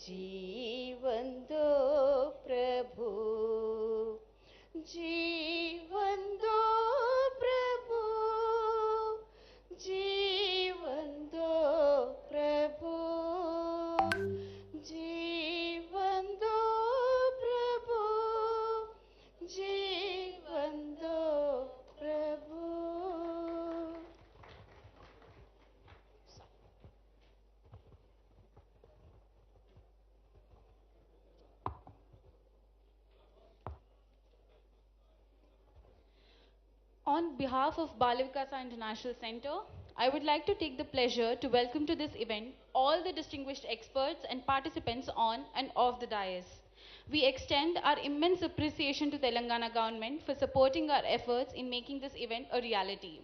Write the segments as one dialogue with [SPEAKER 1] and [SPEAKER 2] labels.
[SPEAKER 1] जीवन दो प्रभु, जीवन दो प्रभु, जीवन दो प्रभु, जीवन दो प्रभु, जीवन दो प्रभु. On behalf of Bala Vikasa International Center, I would like to take the pleasure to welcome to this event all the distinguished experts and participants on and off the dais. We extend our immense appreciation to Telangana government for supporting our efforts in making this event a reality.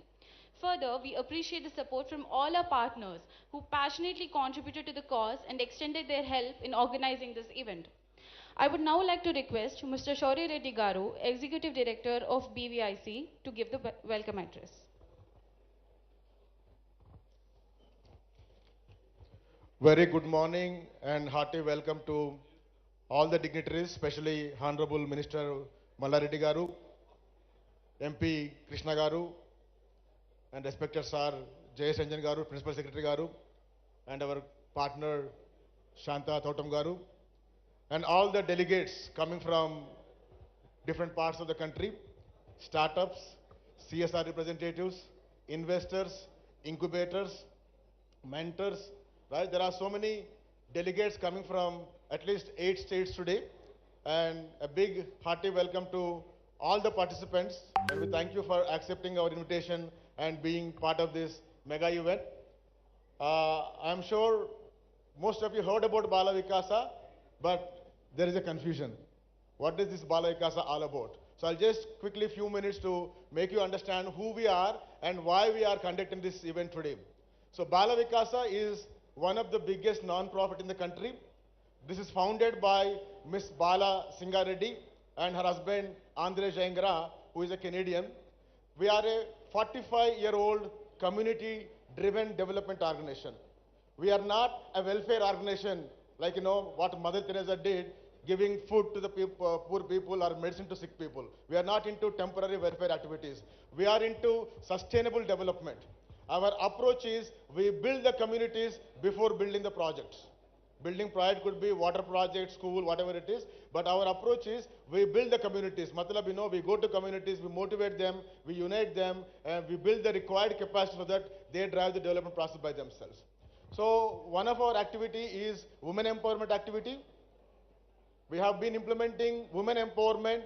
[SPEAKER 1] Further, we appreciate the support from all our partners who passionately contributed to the cause and extended their help in organizing this event. I would now like to request Mr. Shaurya Reddy Garu, Executive Director of BVIC, to give the welcome address.
[SPEAKER 2] Very good morning and hearty welcome to all the dignitaries, especially Honorable Minister Mallareddy Garu, MP Krishna Garu, and respected Sir J.S. Ranjan Garu, Principal Secretary Garu, and our partner Shanta Thotam Garu, and all the delegates coming from different parts of the country, startups, CSR representatives, investors, incubators, mentors, right? There are so many delegates coming from at least 8 states today, and a big hearty welcome to all the participants, and we thank you for accepting our invitation and being part of this mega event. I'm sure most of you heard about Bala Vikasa, but there is a confusion. What is this Bala Vikasa all about? So I'll just quickly few minutes to make you understand who we are and why we are conducting this event today. So Bala Vikasa is one of the biggest non-profit in the country. This is founded by Miss Bala Singareddy and her husband Andre Jaingra, who is a Canadian. We are a 45-year-old community-driven development organization. We are not a welfare organization like what Mother Teresa did, giving food to the poor people or medicine to sick people. We are not into temporary welfare activities. We are into sustainable development. Our approach is we build the communities before building the projects. Building project could be water project, school, whatever it is, but our approach is we build the communities. Matlab, we go to communities, we motivate them, we unite them, and we build the required capacity so that they drive the development process by themselves. So one of our activity is women empowerment activity. We have been implementing women empowerment.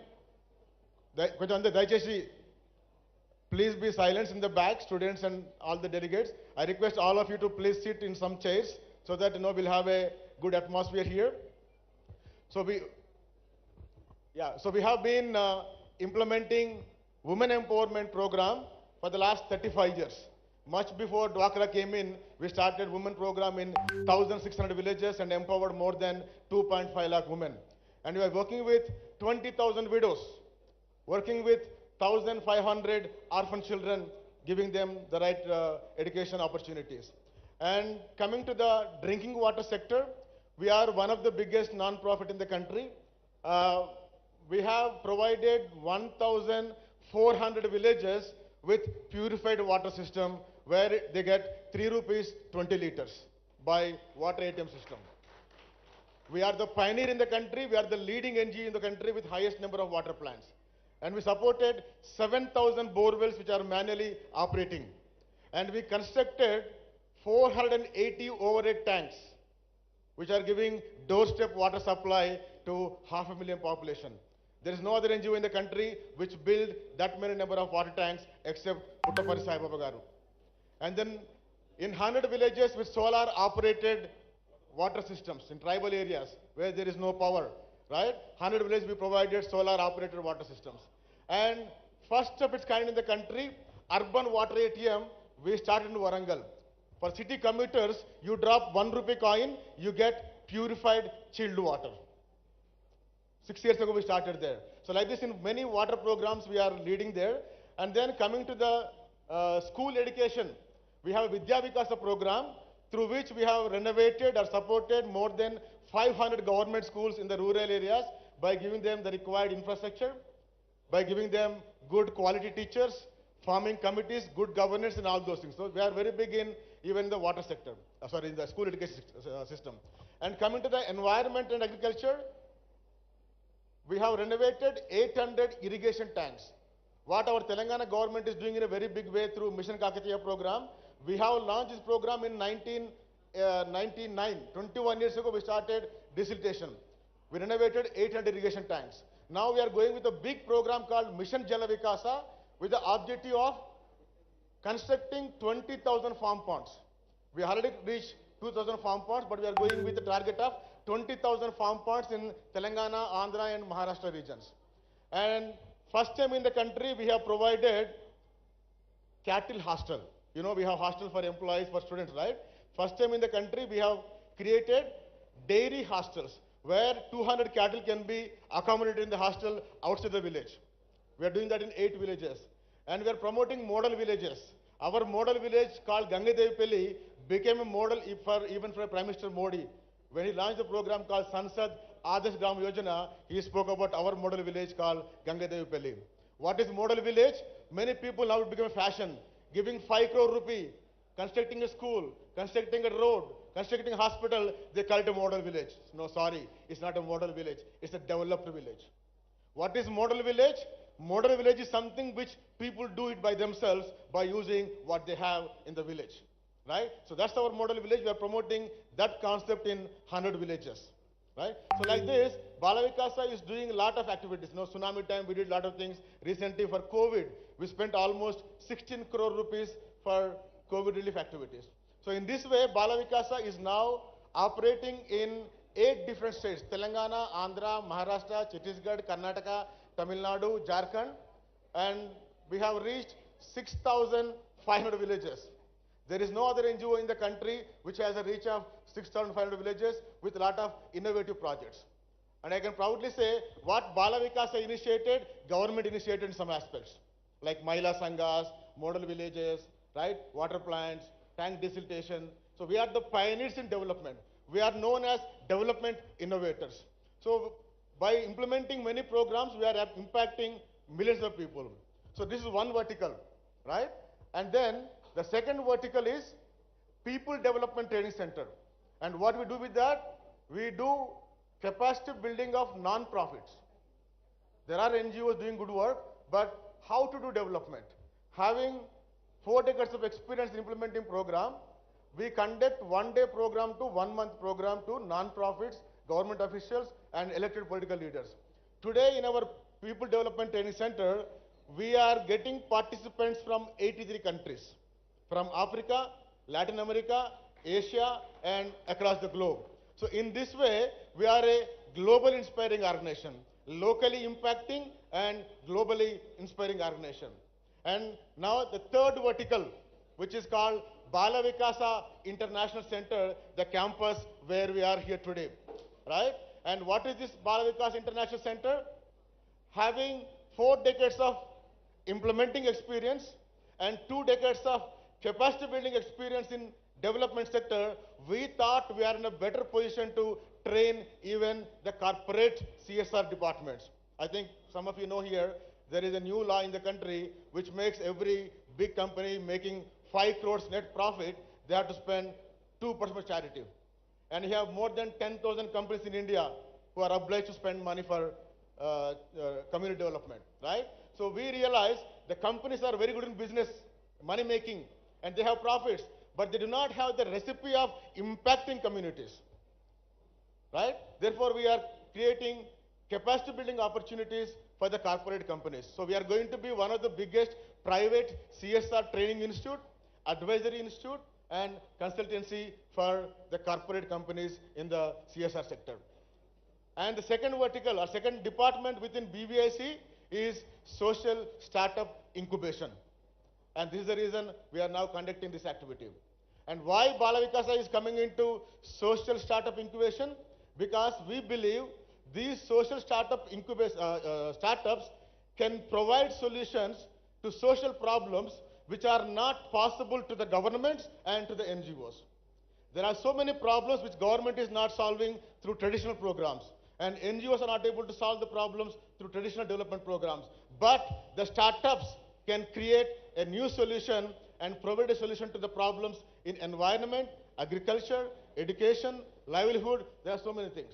[SPEAKER 2] Please be silent in the back, students and all the delegates. I request all of you to please sit in some chairs so that we'll have a good atmosphere here. So we have been implementing women empowerment program for the last 35 years. Much before Dwakra came in, we started women program in 1,600 villages and empowered more than 2.5 lakh women. And we are working with 20,000 widows, working with 1,500 orphan children, giving them the right education opportunities. And coming to the drinking water sector, we are one of the biggest non-profit in the country. We have provided 1,400 villages with purified water system where they get 3 rupees 20 liters by water ATM system. We are the pioneer in the country. We are the leading NGO in the country with highest number of water plants. And we supported 7,000 borewells which are manually operating. And we constructed 480 overhead tanks which are giving doorstep water supply to 500,000 population. There is no other NGO in the country which build that many number of water tanks except Puttapari Sai Baba Garu. And then in 100 villages with solar operated water systems in tribal areas where there is no power, right? 100 villages we provided solar operated water systems. And first of its kind in the country, urban water ATM, we started in Warangal. For city commuters, you drop 1 rupee coin, you get purified chilled water. 6 years ago we started there. So like this in many water programs we are leading there. And then coming to the school education, we have a Vidya Vikasa program through which we have renovated or supported more than 500 government schools in the rural areas by giving them the required infrastructure, by giving them good quality teachers, forming committees, good governance, and all those things. So we are very big in even the water sector, in the school education system. And coming to the environment and agriculture, we have renovated 800 irrigation tanks. What our Telangana government is doing in a very big way through Mission Kakatiya program, we have launched this program in 1999. 21 years ago, we started desiltation. We renovated 800 irrigation tanks. Now we are going with a big program called Mission Jala Vikasa with the objective of constructing 20,000 farm ponds. We already reached 2,000 farm ponds, but we are going with a target of 20,000 farm ponds in Telangana, Andhra, and Maharashtra regions. And first time in the country, we have provided cattle hostel. You know, we have hostel for employees, for students, right? First time in the country, we have created dairy hostels where 200 cattle can be accommodated in the hostel outside the village. We are doing that in 8 villages. And we are promoting model villages. Our model village called Gangadevipalli became a model even for Prime Minister Modi. When he launched the program called Sansad Adarsh Gram Yojana, he spoke about our model village called Gangadevipalli. What is model village? Many people now it become a fashion, giving 5 crore rupee, constructing a school, constructing a road, constructing a hospital, they call it a model village. No, sorry, it's not a model village, it's a developed village. What is model village? Model village is something which people do it by themselves by using what they have in the village, right? So that's our model village. We are promoting that concept in 100 villages, right? So like this, Balavikasa is doing a lot of activities. You know, tsunami time, we did a lot of things. Recently for COVID, we spent almost 16 crore rupees for COVID relief activities. So in this way, Balavikasa is now operating in 8 different states: Telangana, Andhra, Maharashtra, Chhattisgarh, Karnataka, Tamil Nadu, Jharkhand, and we have reached 6,500 villages. There is no other NGO in the country which has a reach of 6,500 villages with a lot of innovative projects. And I can proudly say what Bala Vikasa initiated, government initiated in some aspects, like Mahila Sanghas, model villages, right, water plants, tank desiltation. So we are the pioneers in development. We are known as development innovators. So by implementing many programs, we are impacting millions of people. So this is one vertical, right? And then the second vertical is People Development Training Center. And what we do with that? We do capacity building of non-profits. There are NGOs doing good work, but how to do development? Having 4 decades of experience in implementing program, we conduct 1-day program to 1-month program to non-profits, government officials, and elected political leaders. Today in our People Development Training Center, we are getting participants from 83 countries, from Africa, Latin America, Asia, and across the globe. So in this way, we are a global inspiring organization, locally impacting and globally inspiring organization. And now the third vertical, which is called Bala Vikasa International Center, the campus where we are here today, right? And what is this Bala Vikasa International Center? Having 4 decades of implementing experience and 2 decades of capacity building experience in development sector, we thought we are in a better position to train even the corporate CSR departments. I think some of you know here, there is a new law in the country which makes every big company making 5 crores net profit, they have to spend 2% for charity. And you have more than 10,000 companies in India who are obliged to spend money for community development, right? So we realize the companies are very good in business, money making, and they have profits, but they do not have the recipe of impacting communities, right? Therefore, we are creating capacity building opportunities for the corporate companies. So we are going to be one of the biggest private CSR training institute, advisory institute, and consultancy for the corporate companies in the CSR sector. And the second vertical or second department within BVIC is social startup incubation. And this is the reason we are now conducting this activity. And why Bala Vikasa is coming into social startup incubation? Because we believe these social startups can provide solutions to social problems which are not possible to the governments and to the NGOs. There are so many problems which government is not solving through traditional programs. And NGOs are not able to solve the problems through traditional development programs. But the startups can create a new solution and provide a solution to the problems in environment, agriculture, education, livelihood. There are so many things.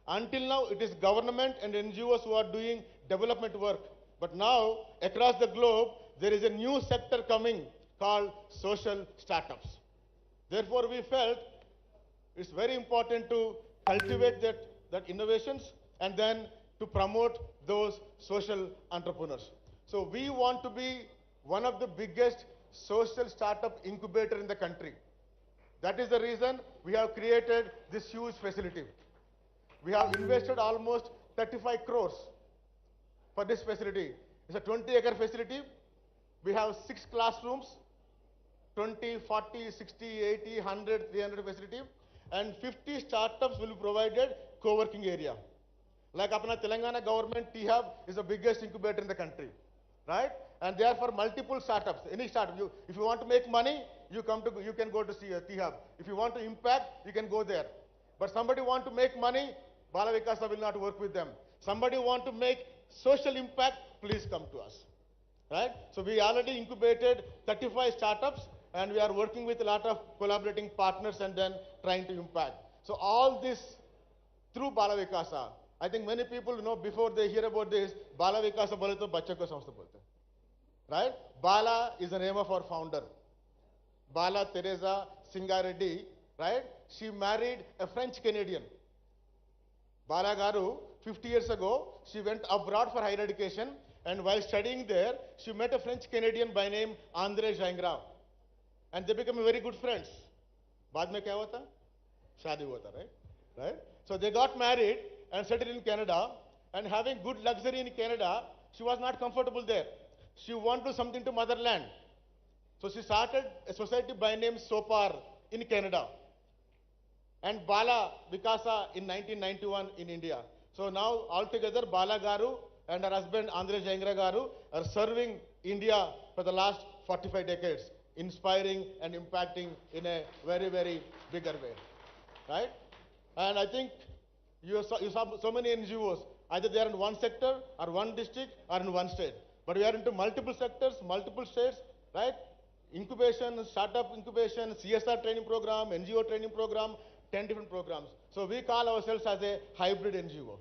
[SPEAKER 2] Until now, it is government and NGOs who are doing development work. But now, across the globe, there is a new sector coming called social startups. Therefore, we felt it's very important to cultivate that innovations and then to promote those social entrepreneurs. So we want to be one of the biggest social startup incubator in the country. That is the reason we have created this huge facility. We have invested almost 35 crores for this facility. It's a 20-acre facility. We have 6 classrooms, 20, 40, 60, 80, 100, 300 facility, and 50 startups will be provided co-working area. Like apna Telangana government, T-Hub is the biggest incubator in the country, right? And they are for multiple startups. Any startup, if you want to make money, you can go to T-Hub. If you want to impact, you can go there. But somebody want to make money, Bala Vikasa will not work with them. Somebody want to make social impact, please come to us, right? So we already incubated 35 startups, and we are working with a lot of collaborating partners and then trying to impact. So all this through Bala Vikasa. I think many people know before they hear about this, Bala Vikasa bole to bachcha ko samstha bolte, right? Bala is the name of our founder, Bala Teresa Singareddy, right? She married a French Canadian. Bala Garu, 50 years ago, she went abroad for higher education, and while studying there, she met a French Canadian by name André Gingras, and they became very good friends. बाद में क्या हुआ था? शादी हुआ था, right? Right? So they got married and settled in Canada, and having good luxury in Canada, she was not comfortable there. She wanted something to motherland. So she started a society by name Sopar in Canada, and Bala Vikasa in 1991 in India. So now altogether Bala Garu and her husband Andre Gingras Garu are serving India for the last 45 decades, inspiring and impacting in a very, very bigger way, right? And I think you saw so many NGOs, either they are in one sector or one district or in one state. But we are into multiple sectors, multiple states, right? Incubation, startup incubation, CSR training program, NGO training program, 10 different programs. So we call ourselves as a hybrid NGO,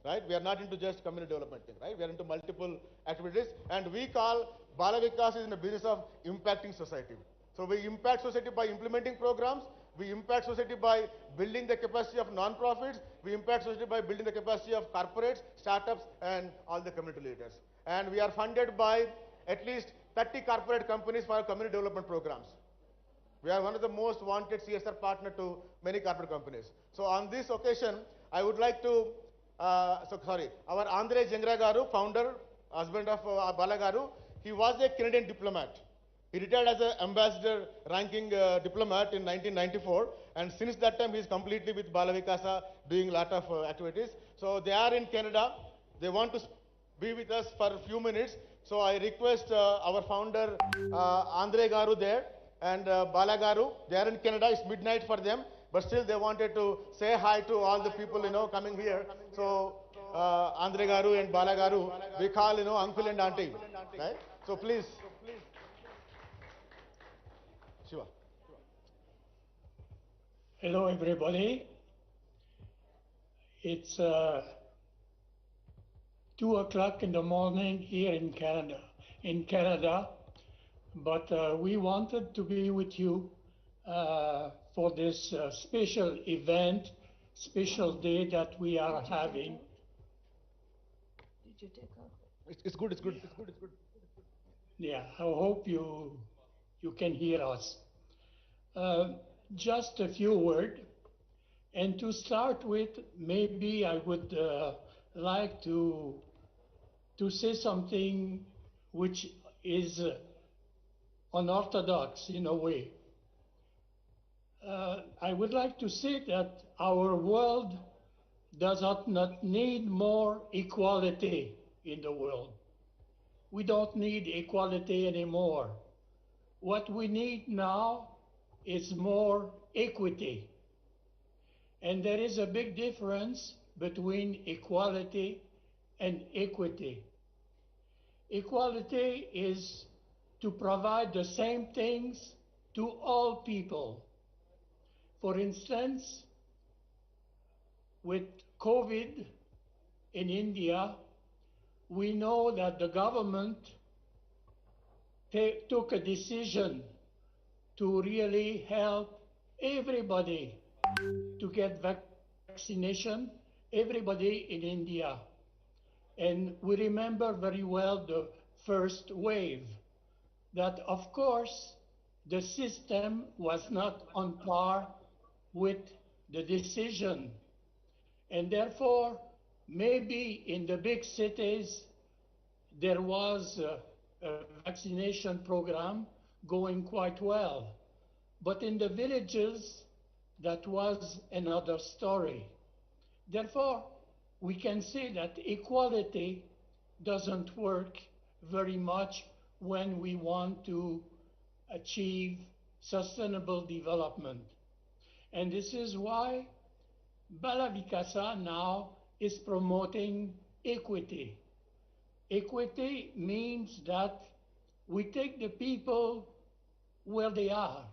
[SPEAKER 2] right? We are not into just community development thing, right? We are into multiple activities, and we call Bala Vikas is in the business of impacting society. So we impact society by implementing programs. We impact society by building the capacity of non-profits. We impact society by building the capacity of corporates, startups, and all the community leaders. And we are funded by at least 30 corporate companies for our community development programs. We are one of the most wanted CSR partner to many corporate companies. So on this occasion, I would like to, our Andre Gingras Garu, founder, husband of Bala Garu, he was a Canadian diplomat. He retired as an ambassador ranking diplomat in 1994, and since that time he is completely with Bala Vikasa doing a lot of activities. So they are in Canada. They want to be with us for a few minutes. So I request our founder Andre Garu there and Bala Garu. They are in Canada. It's midnight for them, but still they wanted to say hi to all the people coming here. So Andre Garu and Bala Garu, we call uncle and auntie, right? So please. Shiva.
[SPEAKER 3] Hello, everybody. It's 2 o'clock in the morning here in Canada, but we wanted to be with you for this special event, special day that we are having.
[SPEAKER 1] Did you take off?
[SPEAKER 2] It's good. It's good. It's good. It's good.
[SPEAKER 3] Yeah, I hope you can hear us. Just a few words. And to start with, maybe I would like to say something which is unorthodox in a way. I would like to say that our world does not need more equality in the world. We don't need equality anymore. What we need now is more equity. And there is a big difference between equality and equity. Equality is to provide the same things to all people. For instance, with COVID in India, we know that the government took a decision to really help everybody to get vaccination, everybody in India. And we remember very well the first wave, that of course the system was not on par with the decision. And therefore, maybe in the big cities, there was a vaccination program going quite well. But in the villages, that was another story. Therefore, we can say that equality doesn't work very much when we want to achieve sustainable development. And this is why Balavikasa now is promoting equity. Equity means that we take the people where they are.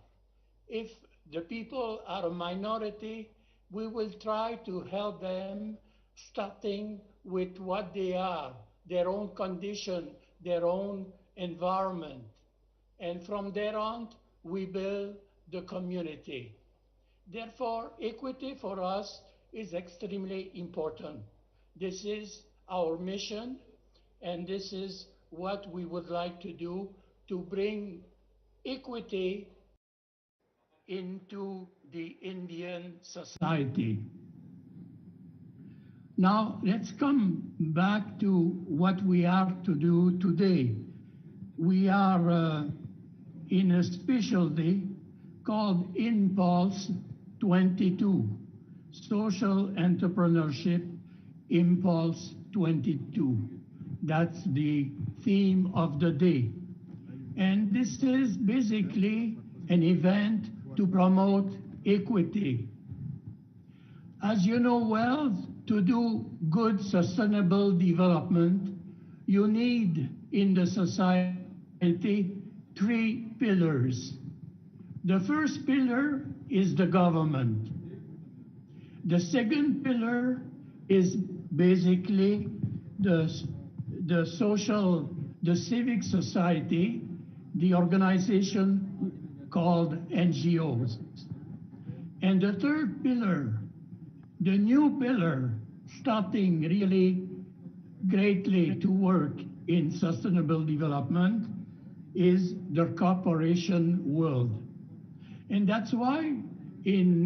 [SPEAKER 3] If the people are a minority, we will try to help them starting with what they are, their own condition, their own environment. And from there on, we build the community. Therefore, equity for us is extremely important. This is our mission, and this is what we would like to do to bring equity into the Indian society. Now, let's come back to what we are to do today. We are in a special day called IMPULSE-22, Social Entrepreneurship IMPULSE-22. That's the theme of the day. And this is basically an event to promote equity. As you know well, to do good sustainable development, you need in the society 3 pillars. The first pillar is the government. The second pillar is basically the civic society, the organization called NGOs. And the third pillar, the new pillar, starting really greatly to work in sustainable development, is the corporation world. And that's why in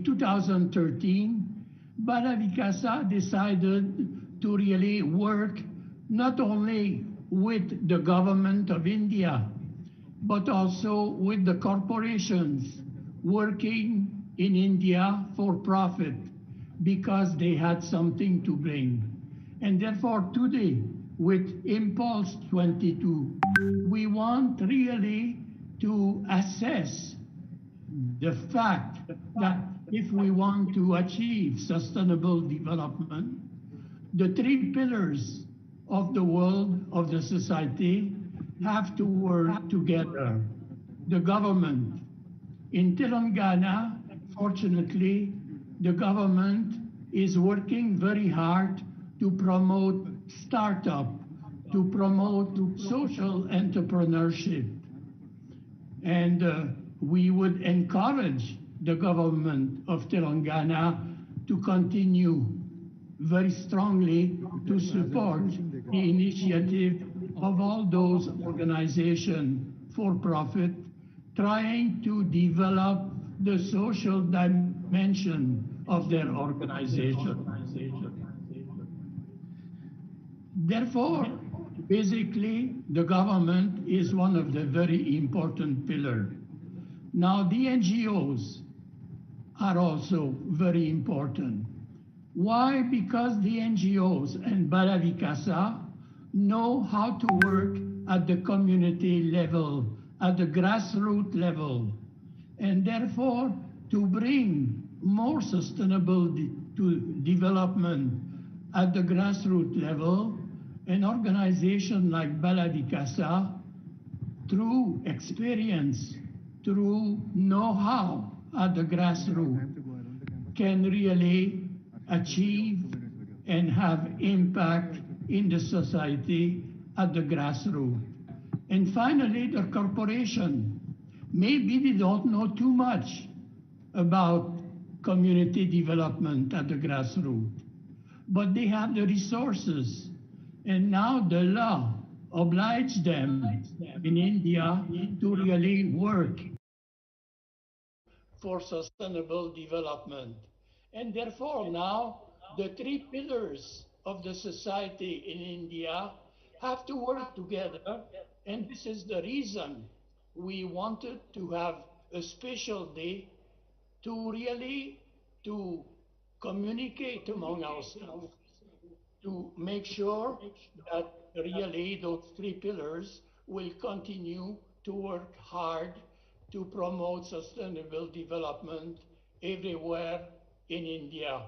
[SPEAKER 3] 2013, Balavikasa decided to really work not only with the government of India, but also with the corporations working in India for profit, because they had something to bring. And therefore today, with IMPULSE-22, we want really to assess the fact that if we want to achieve sustainable development, the 3 pillars of the world, of the society, have to work together. The government. In Telangana, fortunately, the government is working very hard to promote startup, to promote social entrepreneurship. And we would encourage the government of Telangana to continue very strongly to support the initiative of all those organizations for profit trying to develop the social dimension of their organization. Therefore, basically, the government is one of the very important pillars. Now, the NGOs are also very important. Why? Because the NGOs and Balavikasa know how to work at the community level, at the grassroots level. and therefore to bring more sustainable development at the grassroots level, an organization like Baladikasa, through experience, through know-how at the grassroots, can really achieve and have impact in the society at the grassroots. And finally, the corporation. Maybe they don't know too much about community development at the grassroots, but they have the resources. And now the law obliges them in India to really work for sustainable development. And therefore now the three pillars of the society in India have to work together, and this is the reason we wanted to have a special day to really to communicate among ourselves, to make sure that really those three pillars will continue to work hard to promote sustainable development everywhere in India.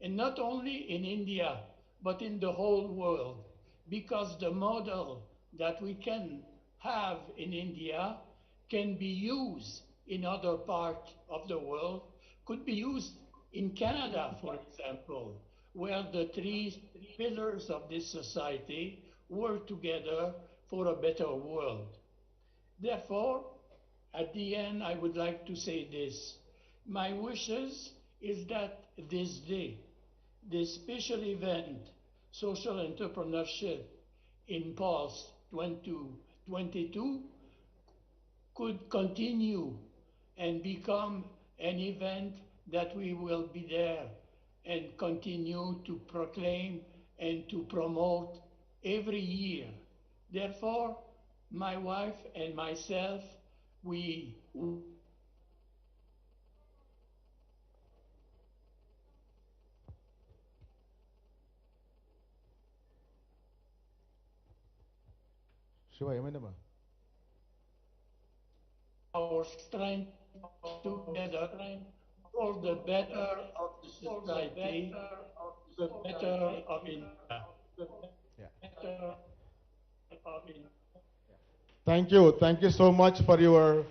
[SPEAKER 3] And not only in India, but in the whole world, because the model that we can have in India can be used in other parts of the world, could be used in Canada, for example, where the three pillars of this society work together for a better world. Therefore, at the end, I would like to say this. My wishes is that this day, this special event, Social Entrepreneurship Impulse 2022, could continue and become an event that we will be there and continue to proclaim and to promote every year. Therefore, my wife and myself, we
[SPEAKER 2] Shiva, ఏమైందమ్మా?
[SPEAKER 3] our strength together for the better of the society, the better of India.
[SPEAKER 2] Yeah. Thank you. Thank you so much for your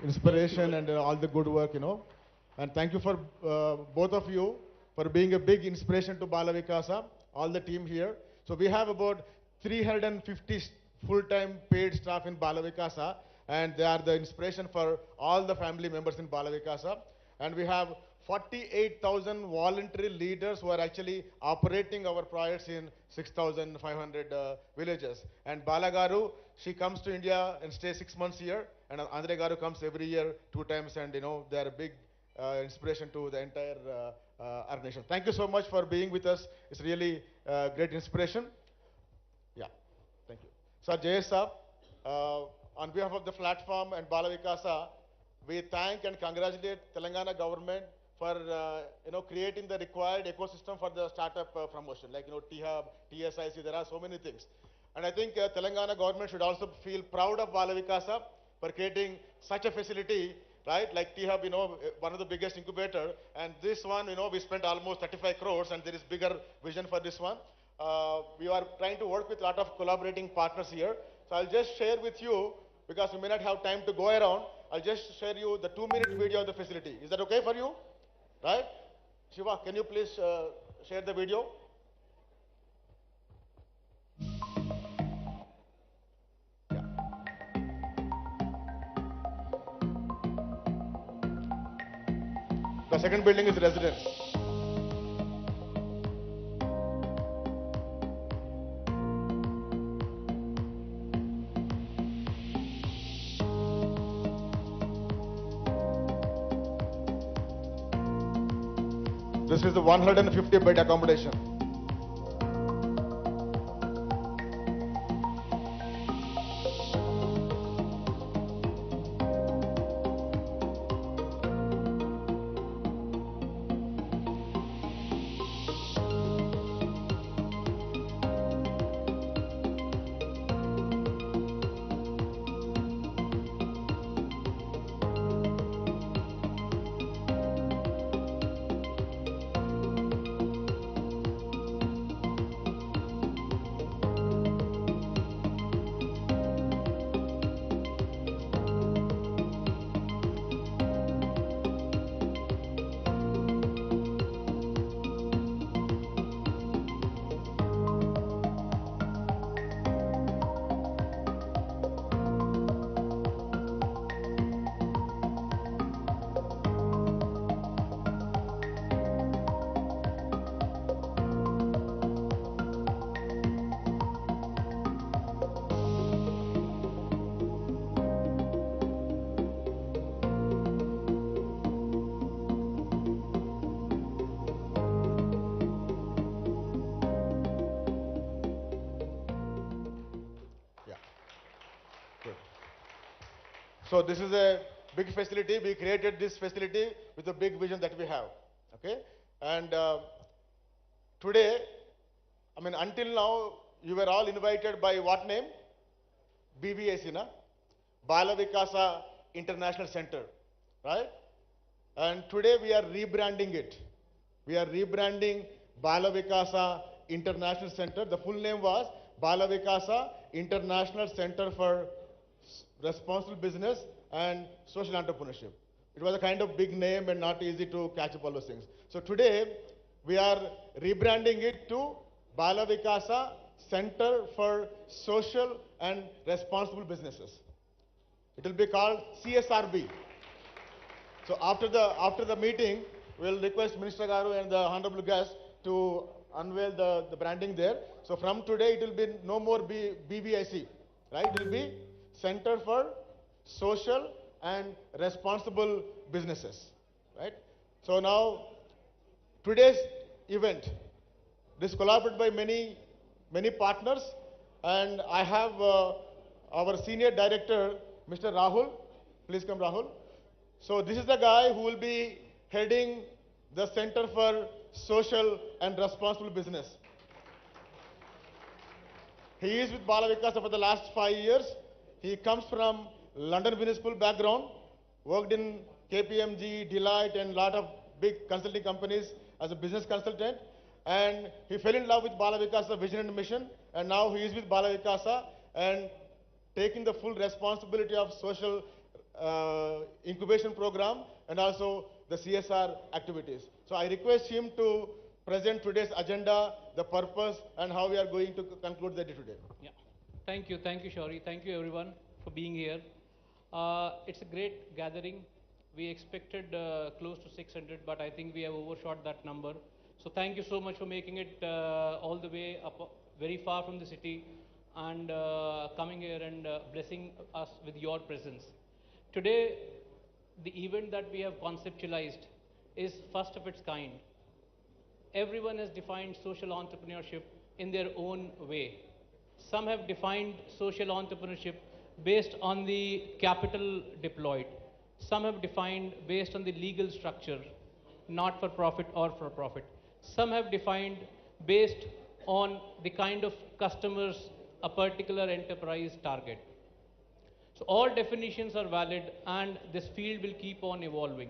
[SPEAKER 2] inspiration and all the good work. And thank you for both of you for being a big inspiration to Bala Vikasa, all the team here. So we have about 350 full-time paid staff in Bala Vikasa, and they are the inspiration for all the family members in Bala Vikasa. And we have 48,000 voluntary leaders who are actually operating our projects in 6,500 villages. And Bala Garu, she comes to India and stays 6 months here, and Andre Garu comes every year 2 times, and they are a big inspiration to the entire organization. Thank you so much for being with us. It's really great inspiration. Yeah, thank you. So Jayesh Saab, on behalf of the platform and Bala Vikasa, we thank and congratulate Telangana government for creating the required ecosystem for the startup promotion, like T-Hub, TSIC. There are so many things, and I think Telangana government should also feel proud of Bala Vikasa for creating such a facility, right? Like T-Hub, one of the biggest incubator, and this one, we spent almost 35 crores, and there is bigger vision for this one. We are trying to work with a lot of collaborating partners here. So I'll just share with you, because we may not have time to go around. I'll just share you the 2-minute video of the facility. Is that okay for you? Right? Shiva, can you please share the video? Yeah. The second building is residence. This is the 150-bed accommodation. So this is a big facility. We created this facility with a big vision that we have. Okay, and today, I mean, until now, you were all invited by what name? BVAC, na? Bala Vikasa International Center, right? And today we are rebranding it. We are rebranding Bala Vikasa International Center. The full name was Bala Vikasa International Center for Responsible Business and Social Entrepreneurship. It was a kind of big name and not easy to catch up all those things. So today we are rebranding it to Bala Vikasa Center for Social and Responsible Businesses. It will be called CSRB. So after the meeting, we'll request Minister Garu and the honorable guest to unveil the branding there. So from today, it will be no more BVIC, right? It will be Center for Social and Responsible Businesses, right? So now, today's event, this is collaborated by many partners, and I have our senior director, Mr. Rahul. Please come, Rahul. So this is the guy who will be heading the Center for Social and Responsible Business. He is with Bala Vikasa for the last 5 years. He comes from London Business School background, worked in KPMG, Deloitte, and a lot of big consulting companies as a business consultant. And he fell in love with Bala Vikasa vision and mission, and now he is with Bala Vikasa and taking the full responsibility of social incubation program and also the CSR activities. So I request him to present today's agenda, the purpose, and how we are going to conclude the day today.
[SPEAKER 4] Yeah. Thank you, Shauri. Thank you everyone for being here. It's a great gathering. We expected close to 600, but I think we have overshot that number. So thank you so much for making it all the way up, very far from the city, and coming here and blessing us with your presence. Today, the event that we have conceptualized is first of its kind. Everyone has defined social entrepreneurship in their own way. Some have defined social entrepreneurship based on the capital deployed. Some have defined based on the legal structure, not for profit or for profit. Some have defined based on the kind of customers a particular enterprise target. So all definitions are valid, and this field will keep on evolving.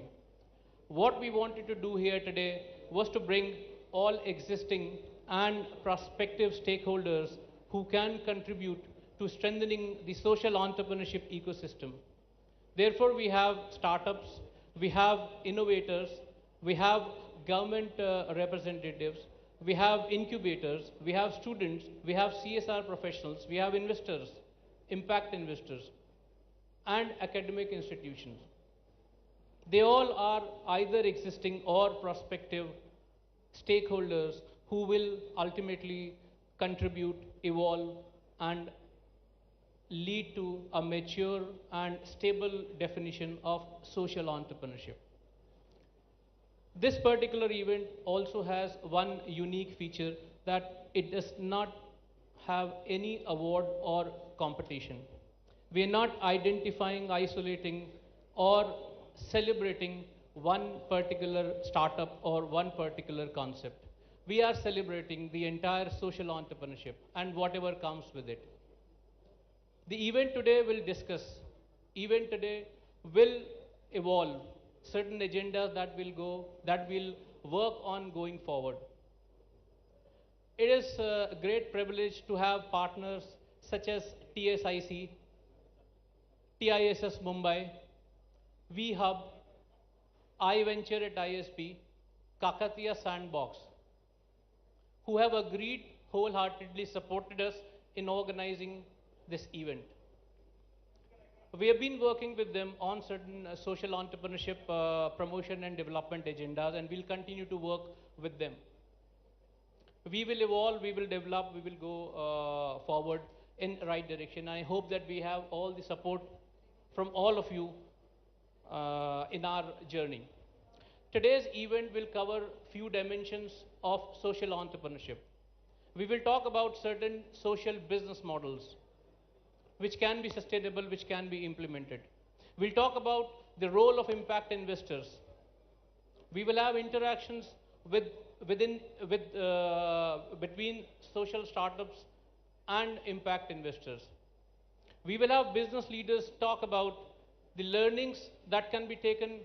[SPEAKER 4] What we wanted to do here today was to bring all existing and prospective stakeholders who can contribute to strengthening the social entrepreneurship ecosystem. Therefore, we have startups, we have innovators, we have government representatives, we have incubators, we have students, we have CSR professionals, we have investors, impact investors, and academic institutions. They all are either existing or prospective stakeholders who will ultimately contribute, evolve, and lead to a mature and stable definition of social entrepreneurship. This particular event also has one unique feature, that it does not have any award or competition. We are not identifying, isolating, or celebrating one particular startup or one particular concept. We are celebrating the entire social entrepreneurship and whatever comes with it. The event today will discuss, event today will evolve certain agendas that will work on going forward. It is a great privilege to have partners such as TSIC, TISS Mumbai, VHub, iVenture at ISP, Kakatiya Sandbox, who have agreed, wholeheartedly supported us in organizing this event. We have been working with them on certain social entrepreneurship promotion and development agendas, and we'll continue to work with them. We will evolve, we will develop, we will go forward in the right direction. I hope that we have all the support from all of you in our journey. Today's event will cover few dimensions of social entrepreneurship. We will talk about certain social business models which can be sustainable, which can be implemented. We'll talk about the role of impact investors. We will have interactions with, between social startups and impact investors. We will have business leaders talk about the learnings that can be taken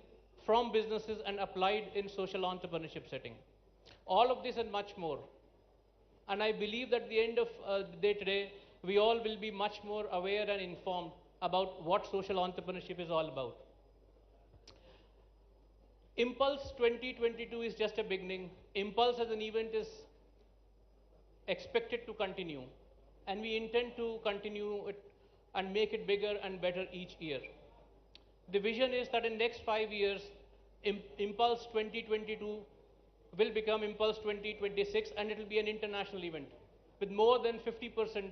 [SPEAKER 4] from businesses and applied in social entrepreneurship setting. All of this and much more. And I believe that at the end of the day today, we all will be much more aware and informed about what social entrepreneurship is all about. Impulse 2022 is just a beginning. Impulse as an event is expected to continue, and we intend to continue it and make it bigger and better each year. The vision is that in next 5 years, Impulse 2022 will become Impulse 2026, and it will be an international event with more than 50%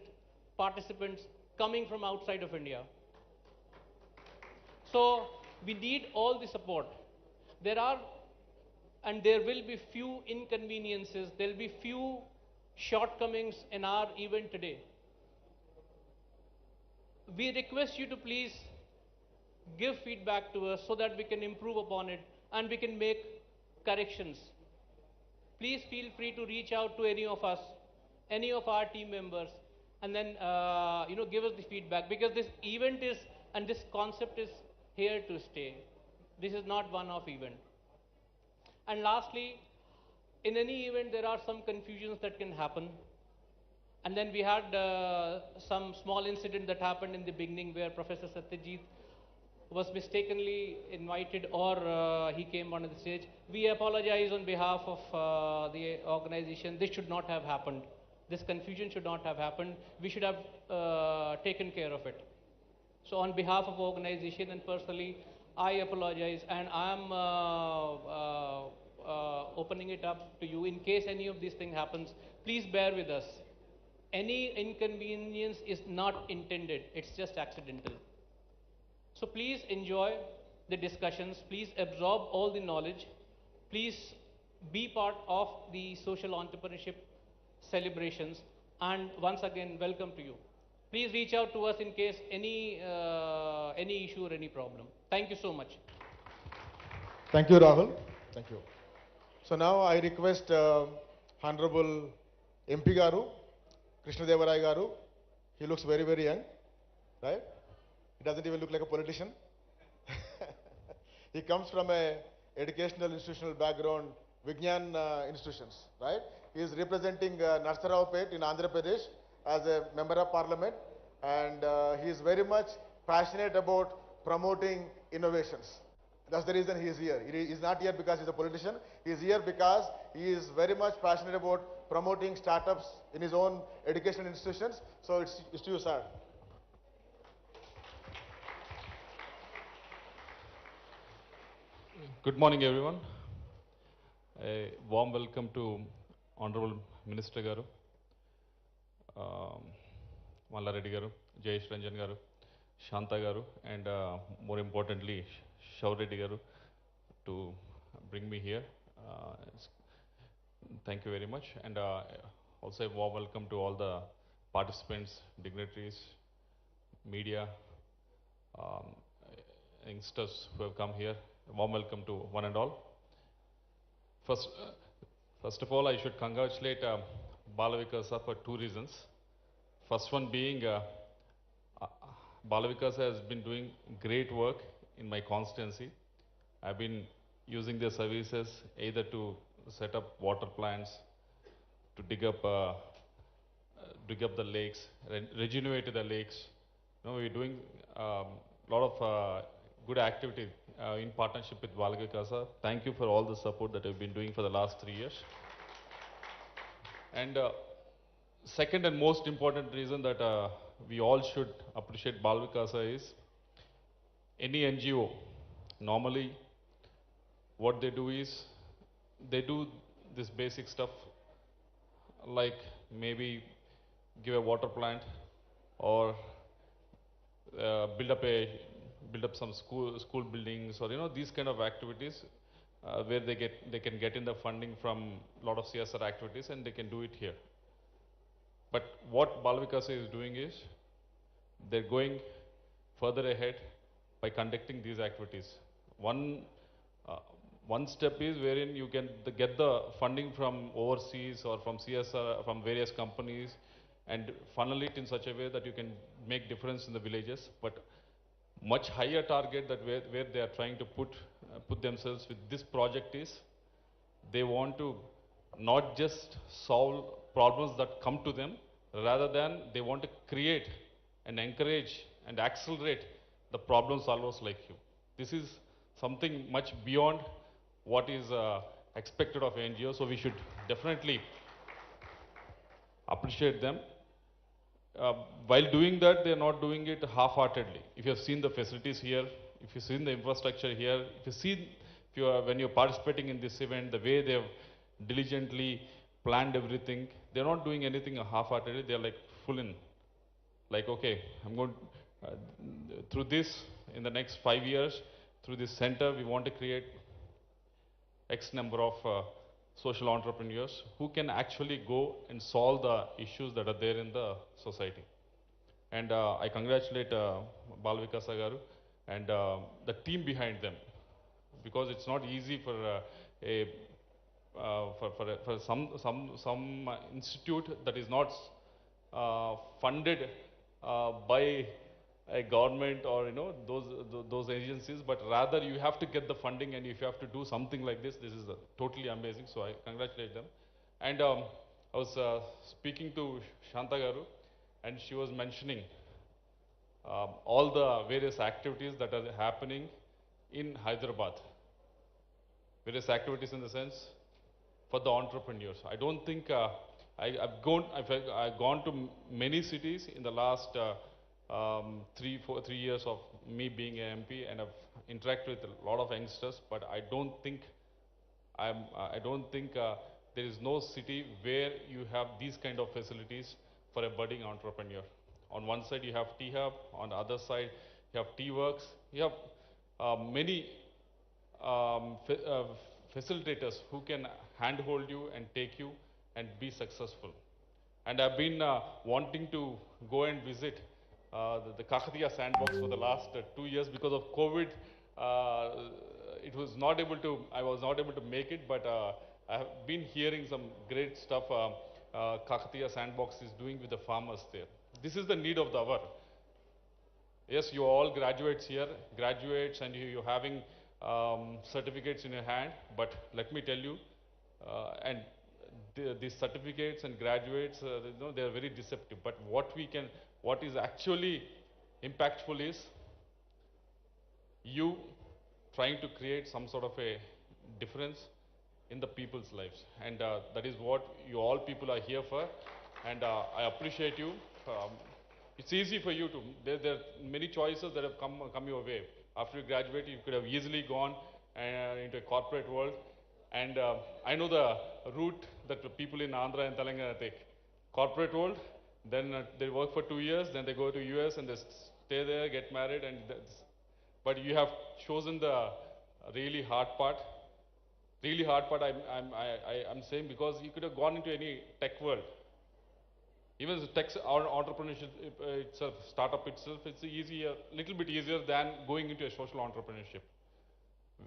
[SPEAKER 4] participants coming from outside of India. So we need all the support. There are and there will be few inconveniences, there will be few shortcomings in our event today. We request you to please give feedback to us so that we can improve upon it and we can make corrections. Please feel free to reach out to any of us, any of our team members, and then give us the feedback, because this event is and this concept is here to stay. This is not one-off event. And lastly, in any event, there are some confusions that can happen. And then we had some small incident that happened in the beginning where Professor Satyajit was mistakenly invited, or he came onto the stage. We apologize on behalf of the organization. This should not have happened. This confusion should not have happened. We should have taken care of it. So on behalf of organization and personally, I apologize, and I am opening it up to you. In case any of these things happens, please bear with us. Any inconvenience is not intended, it's just accidental. So please enjoy the discussions, please absorb all the knowledge, please be part of the social entrepreneurship celebrations, and once again, welcome to you. Please reach out to us in case any issue or any problem. Thank you so much.
[SPEAKER 2] Thank you, Rahul. Thank you. So now I request Honorable MP Garu, Krishna Devarai Garu. He looks very, very young, right? He doesn't even look like a politician. He comes from a educational institutional background, Vignan institutions, right? He is representing Narsaraopet in Andhra Pradesh as a member of parliament, and he is very much passionate about promoting innovations. That's the reason he is here. He is not here because he's a politician. He is here because he is very much passionate about promoting startups in his own educational institutions. So it's to you, sir.
[SPEAKER 5] Good morning, everyone. A warm welcome to Honorable Minister Garu, Mallareddy Garu, Jayesh Ranjan Garu, Shanta Garu, and more importantly, Shaureddy Garu, to bring me here. Thank you very much. And also a warm welcome to all the participants, dignitaries, media, um, youngsters who have come here. A warm welcome to one and all. First of all, I should congratulate Balavikasa for two reasons. First one being, Balavikasa has been doing great work in my constituency. I've been using their services either to set up water plants, to dig up the lakes, regenerate the lakes. You know, we're doing a lot of good activity in partnership with Balavikasa. Thank you for all the support that we've been doing for the last 3 years. And second and most important reason that we all should appreciate Balavikasa is, any NGO, normally what they do is, they do this basic stuff like maybe give a water plant or build up some school buildings, or these kind of activities where they can get in the funding from a lot of CSR activities, and they can do it here. But what Balavikasa is doing is, they're going further ahead, by conducting these activities. One, uh, one step is wherein you can get the funding from overseas or from CSR, from various companies, and funnel it in such a way that you can make difference in the villages. But much higher target that where they are trying to put themselves with this project is they want to not just solve problems that come to them, rather than they want to create and encourage and accelerate the problem solvers like you. This is something much beyond what is expected of NGO, so we should definitely appreciate them. uh, while doing that, they are not doing it half-heartedly. If you have seen the facilities here, if you've seen the infrastructure here, if you see, if you are, when you're participating in this event, the way they have diligently planned everything, they're not doing anything half-heartedly. They're like full in. Like, okay, I'm going through this in the next 5 years, through this center, we want to create X number of social entrepreneurs who can actually go and solve the issues that are there in the society. And I congratulate Balvikasa Garu and the team behind them, because it's not easy for a for some institute that is not funded by a government or those agencies, but rather you have to get the funding, and if you have to do something like this, this is totally amazing. So I congratulate them. And I was speaking to Shanta Garu, and she was mentioning all the various activities that are happening in Hyderabad. Various activities in the sense for the entrepreneurs. I don't think I've gone to many cities in the last 3 years of me being an MP, and I've interacted with a lot of youngsters. But I don't think there is no city where you have these kind of facilities for a budding entrepreneur. On one side you have T Hub, on the other side you have T Works, you have many facilitators who can handhold you and take you and be successful. And I've been wanting to go and visit the KTR sandbox for the last 2 years. Because of COVID. It was not able to, I was not able to make it, but I have been hearing some great stuff KTR sandbox is doing with the farmers there. This is the need of the hour. Yes, you are all graduates here, graduates, and you're having certificates in your hand. But let me tell you, and these certificates and graduates, they are very deceptive. But what is actually impactful is you trying to create some sort of a difference in the people's lives, and that is what you all people are here for. And I appreciate you. Um, it's easy for you to, there are many choices that have come your way. After you graduate, you could have easily gone into a corporate world. And I know the route that the people in Andhra and Telangana take. Corporate world, then they work for 2 years, then they go to US and they stay there, get married, and but you have chosen the really hard part. Really hard part, I'm saying, because you could have gone into any tech world. Even the tech or entrepreneurship itself, startup itself, it's easier, little bit easier than going into a social entrepreneurship.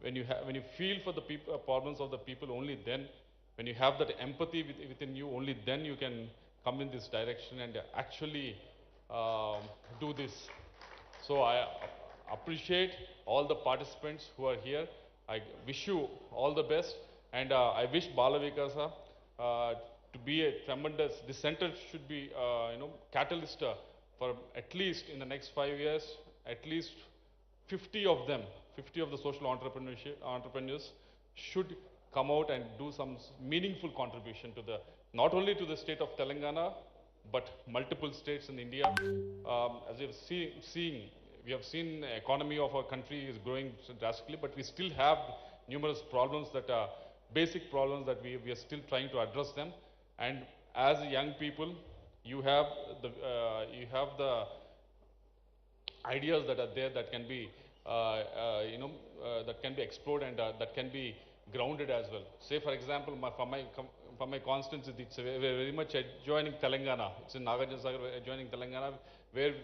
[SPEAKER 5] When you feel for the problems of the people, only then, when you have that empathy within you, only then you can come in this direction and actually do this. So I appreciate all the participants who are here. I wish you all the best, and I wish Balavikasa to be a tremendous. This center should be, catalyst for at least in the next 5 years, at least 50 of them, 50 of the social entrepreneurs should come out and do some meaningful contribution to the, not only to the state of Telangana, but multiple states in India. As we have we have seen the economy of our country is growing drastically, but we still have numerous problems that are basic problems that we are still trying to address them. And as young people, you have the ideas that are there that can be that can be explored, and that can be grounded as well. Say for example, for my constituency, it's very much adjoining Telangana. It's in Nagarjuna Sagar, adjoining Telangana, where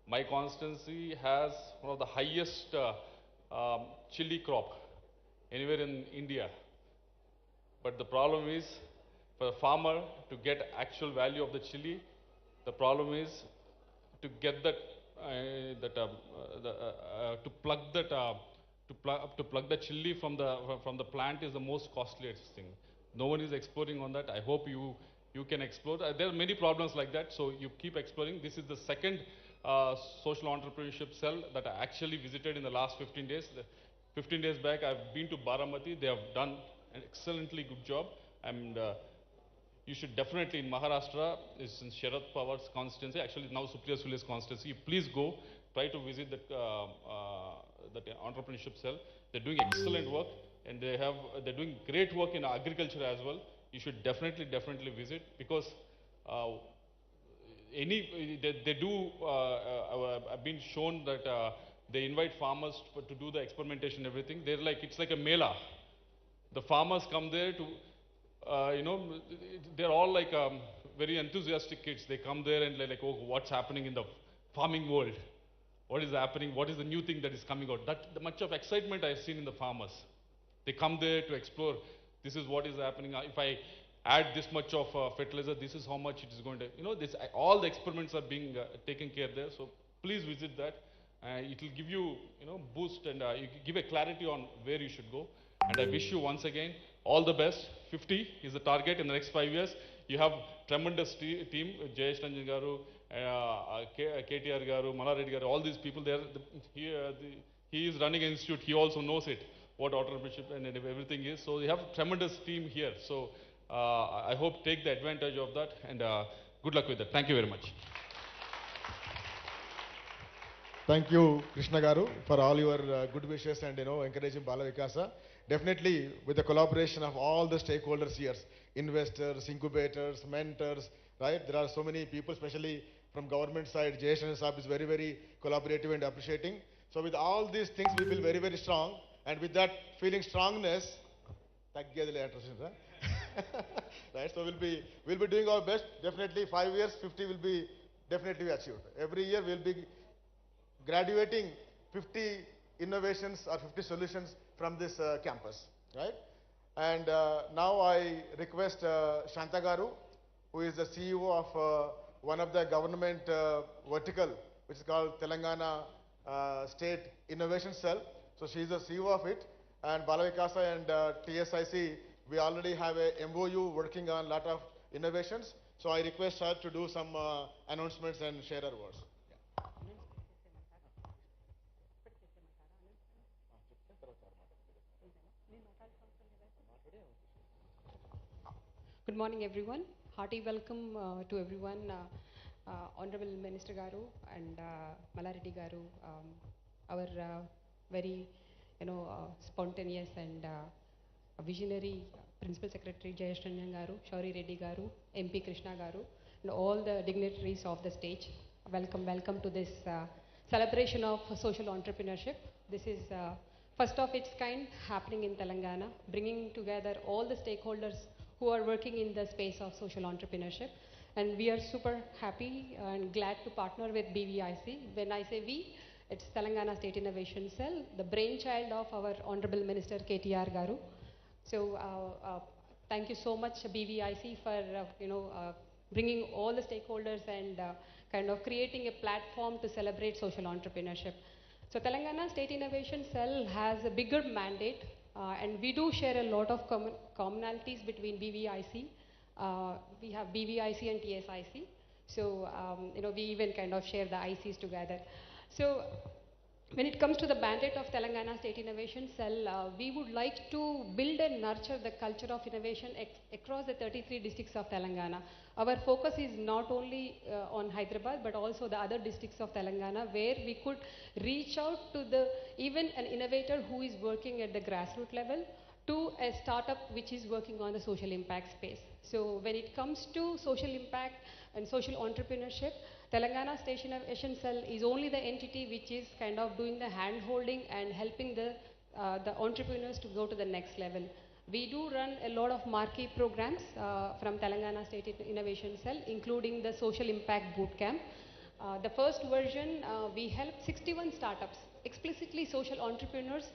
[SPEAKER 5] My constituency has one of the highest chili crop anywhere in India. But the problem is, for the farmer to get actual value of the chili, the problem is to get that to plug that to plug the chili from the plant is the most costliest thing. No one is exploring on that. I hope you can explore. There are many problems like that, so you keep exploring. This is the second social entrepreneurship cell that I actually visited in the last 15 days. 15 days back, I've been to Baramati. They have done an excellently good job, and you should definitely, in Maharashtra, is in Sharad Pawar's constituency, actually now Supriya Sule's constituency. Please go, try to visit that entrepreneurship cell. They're doing excellent work, and they're doing great work in agriculture as well. You should definitely visit, because uh, they do, I've been shown that they invite farmers to do the experimentation and everything. They're like, it's like a mela. The farmers come there to, they're all like very enthusiastic kids. They come there and they're like, oh, what's happening in the farming world? What is happening? What is the new thing that is coming out? That the much of excitement I've seen in the farmers. They come there to explore. This is what is happening. If I add this much of fertilizer, this is how much it is going to. All the experiments are being taken care there. So please visit that. It will give you, boost, and you give a clarity on where you should go. And I wish you once again all the best. 50 is the target in the next 5 years. You have tremendous team, Jayesh Ranjan Garu, KTR Garu, Malareddy Garu, all these people there. He is running an institute. He also knows it, what entrepreneurship and everything is. So you have tremendous team here. So I hope take the advantage of that, and good luck with that. Thank you very much.
[SPEAKER 2] Thank you, Krishna Garu, for all your good wishes and encouraging Bala Vikasa. Definitely, with the collaboration of all the stakeholders here, investors, incubators, mentors, right? There are so many people, especially from government side. Jason Saab is very collaborative and appreciating. So with all these things, we feel very strong, and with that feeling strongness, right? So we'll be doing our best. Definitely, 5 years, 50 will be definitely achieved. Every year we'll be graduating 50 innovations or 50 solutions from this campus, right? And now I request Shanta Garu, who is the CEO of one of the government vertical, which is called Telangana State Innovation Cell. So she is the CEO of it. And Bala Vikasa and TSIC, we already have a MOU working on a lot of innovations. So I request her to do some announcements and share her words.
[SPEAKER 6] Good morning, everyone. Hearty welcome to everyone, Honorable Minister Garu and Malareddy Garu, our very, spontaneous and visionary Principal Secretary Jayesh Ranjan Garu, Shauri Reddy Garu, MP Krishna Garu, and all the dignitaries of the stage. Welcome to this celebration of social entrepreneurship. This is first of its kind happening in Telangana, bringing together all the stakeholders who are working in the space of social entrepreneurship. And we are super happy and glad to partner with BVIC. When I say we, it's Telangana State Innovation Cell, the brainchild of our Honorable Minister KTR Garu. So thank you so much BVIC for bringing all the stakeholders and kind of creating a platform to celebrate social entrepreneurship. So Telangana State Innovation Cell has a bigger mandate, and we do share a lot of commonalities between BVIC. We have BVIC and TSIC. So, we even kind of share the ICs together. So, when it comes to the mandate of Telangana State Innovation Cell, we would like to build and nurture the culture of innovation across the 33 districts of Telangana. Our focus is not only on Hyderabad, but also the other districts of Telangana, where we could reach out to even an innovator who is working at the grassroots level, to a startup which is working on the social impact space. So when it comes to social impact and social entrepreneurship, Telangana State Innovation Cell is only the entity which is kind of doing the hand-holding and helping the entrepreneurs to go to the next level. We do run a lot of marquee programs from Telangana State Innovation Cell, including the Social Impact Bootcamp. The first version, we helped 61 startups, explicitly social entrepreneurs,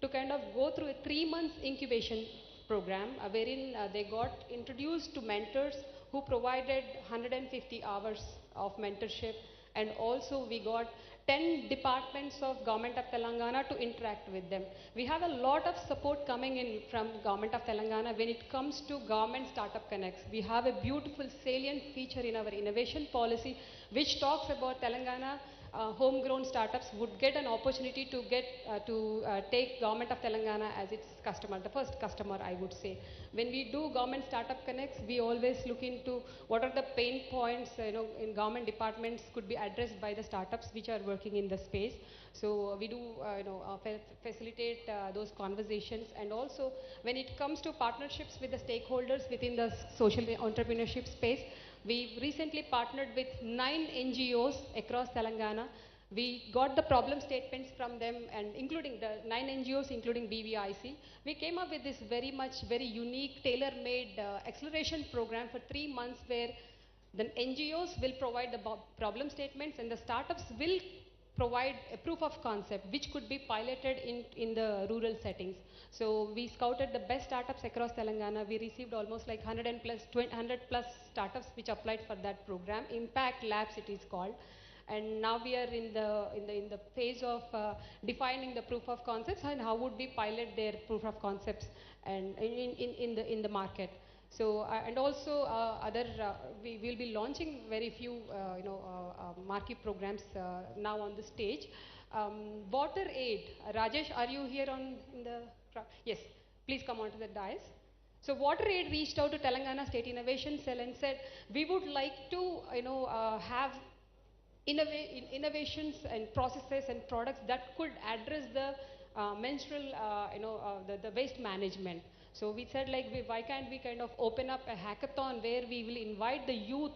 [SPEAKER 6] to kind of go through a 3 month incubation program wherein they got introduced to mentors who provided 150 hours of mentorship, and also we got 10 departments of Government of Telangana to interact with them. We have a lot of support coming in from Government of Telangana when it comes to Government Startup Connects. We have a beautiful salient feature in our innovation policy which talks about Telangana homegrown startups would get an opportunity to take Government of Telangana as its customer, the first customer, I would say. When we do Government Startup Connects, we always look into what are the pain points in government departments could be addressed by the startups which are working in the space. So we do facilitate those conversations, and also when it comes to partnerships with the stakeholders within the social entrepreneurship space, we recently partnered with 9 NGOs across Telangana. We got the problem statements from them, and including the 9 NGOs, including BVIC. We came up with this very unique, tailor-made acceleration program for 3 months where the NGOs will provide the problem statements and the startups will provide a proof of concept which could be piloted in the rural settings. So we scouted the best startups across Telangana. We received almost like 100 plus startups which applied for that program. Impact Labs it is called. And now we are in the phase of defining the proof of concepts and how would we pilot their proof of concepts and in the market. So and also we will be launching very few marquee programs now on the stage. Water Aid. Rajesh, are you here in the? Yes, please come onto the dais. So Water Aid reached out to Telangana State Innovation Cell and said, we would like to have innovations and processes and products that could address the menstrual, the waste management. So we said, like, why can't we kind of open up a hackathon where we will invite the youth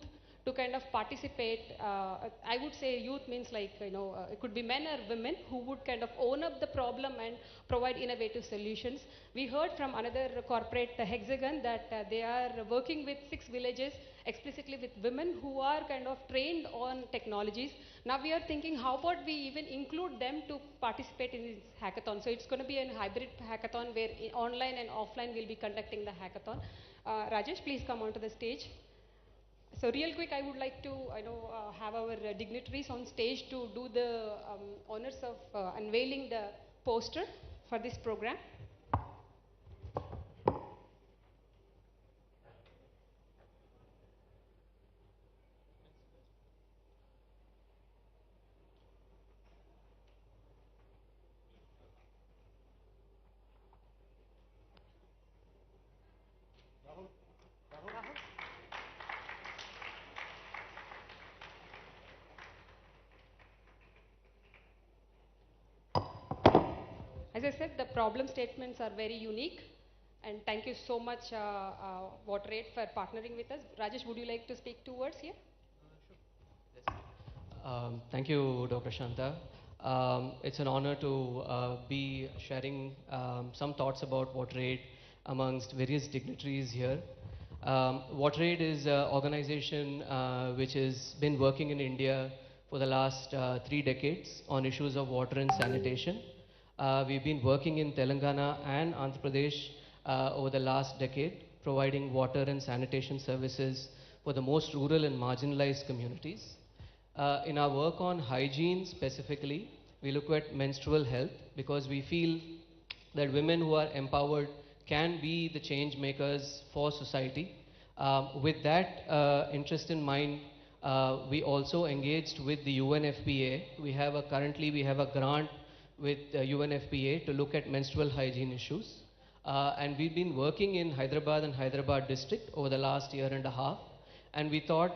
[SPEAKER 6] to kind of participate. I would say youth means like, it could be men or women who would kind of own up the problem and provide innovative solutions. We heard from another corporate, Hexagon, that they are working with 6 villages, explicitly with women who are kind of trained on technologies. Now we are thinking, how about we even include them to participate in this hackathon? So it's going to be a hybrid hackathon where online and offline we'll be conducting the hackathon. Rajesh, please come onto the stage. So real quick, I would like to have our dignitaries on stage to do the honors of unveiling the poster for this program. As I said, the problem statements are very unique, and thank you so much, Water Aid, for partnering with us. Rajesh, would you like to speak 2 words here?
[SPEAKER 7] Thank you, Dr. Shanta. It's an honor to be sharing some thoughts about Water Aid amongst various dignitaries here. Water Aid is an organization which has been working in India for the last 3 decades on issues of water and sanitation. We've been working in Telangana and Andhra Pradesh over the last decade, providing water and sanitation services for the most rural and marginalized communities. In our work on hygiene specifically, we look at menstrual health because we feel that women who are empowered can be the change makers for society. With that interest in mind, we also engaged with the UNFPA. Currently we have a grant with UNFPA to look at menstrual hygiene issues. And we've been working in Hyderabad and Hyderabad district over the last year and a half. And we thought,